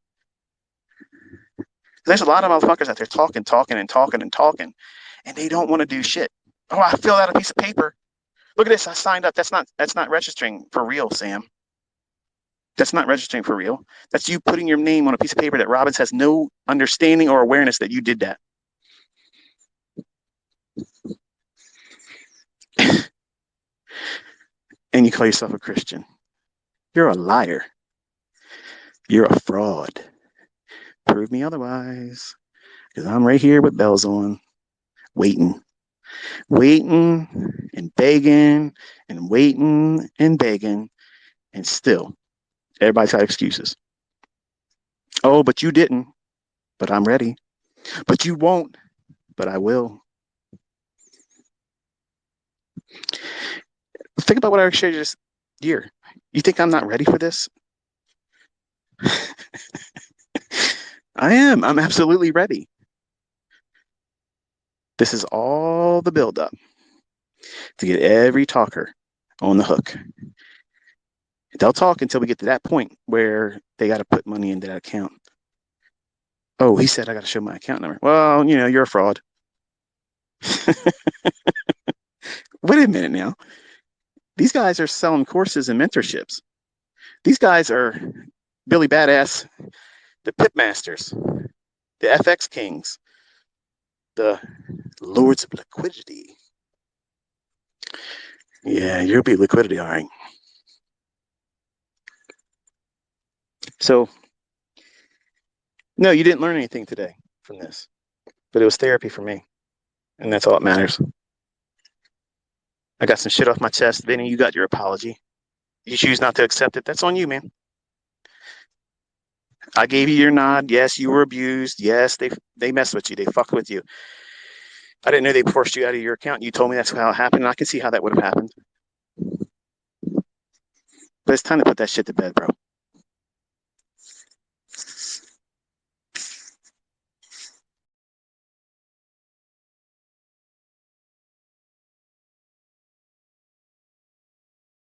There's a lot of motherfuckers out there talking, and they don't want to do shit. Oh, I filled out a piece of paper. Look at this. I signed up. That's not registering for real, Sam. That's not registering for real. That's you putting your name on a piece of paper that Robbins has no understanding or awareness that you did that. And you call yourself a Christian. You're a liar. You're a fraud. Prove me otherwise. Because I'm right here with bells on, waiting. waiting and begging and waiting and begging, and still everybody's got excuses. Oh, but you didn't, but I'm ready. But you won't, but I will. Think about what I exchanged this year. You think I'm not ready for this? I am. I'm absolutely ready. This is all the buildup to get every talker on the hook. They'll talk until we get to that point where they got to put money into that account. Oh, he said I got to show my account number. Well, you're a fraud. Wait a minute now. These guys are selling courses and mentorships. These guys are Billy Badass, the Pit Masters, the FX Kings, the Lords of Liquidity. Yeah, you'll be liquidity, all right. So, no, you didn't learn anything today from this, but it was therapy for me, and that's all that matters. I got some shit off my chest. Vinny, you got your apology. You choose not to accept it. That's on you, man. I gave you your nod. Yes, you were abused. Yes, they messed with you. They fucked with you. I didn't know they forced you out of your account. You told me that's how it happened, and I can see how that would have happened. But it's time to put that shit to bed, bro.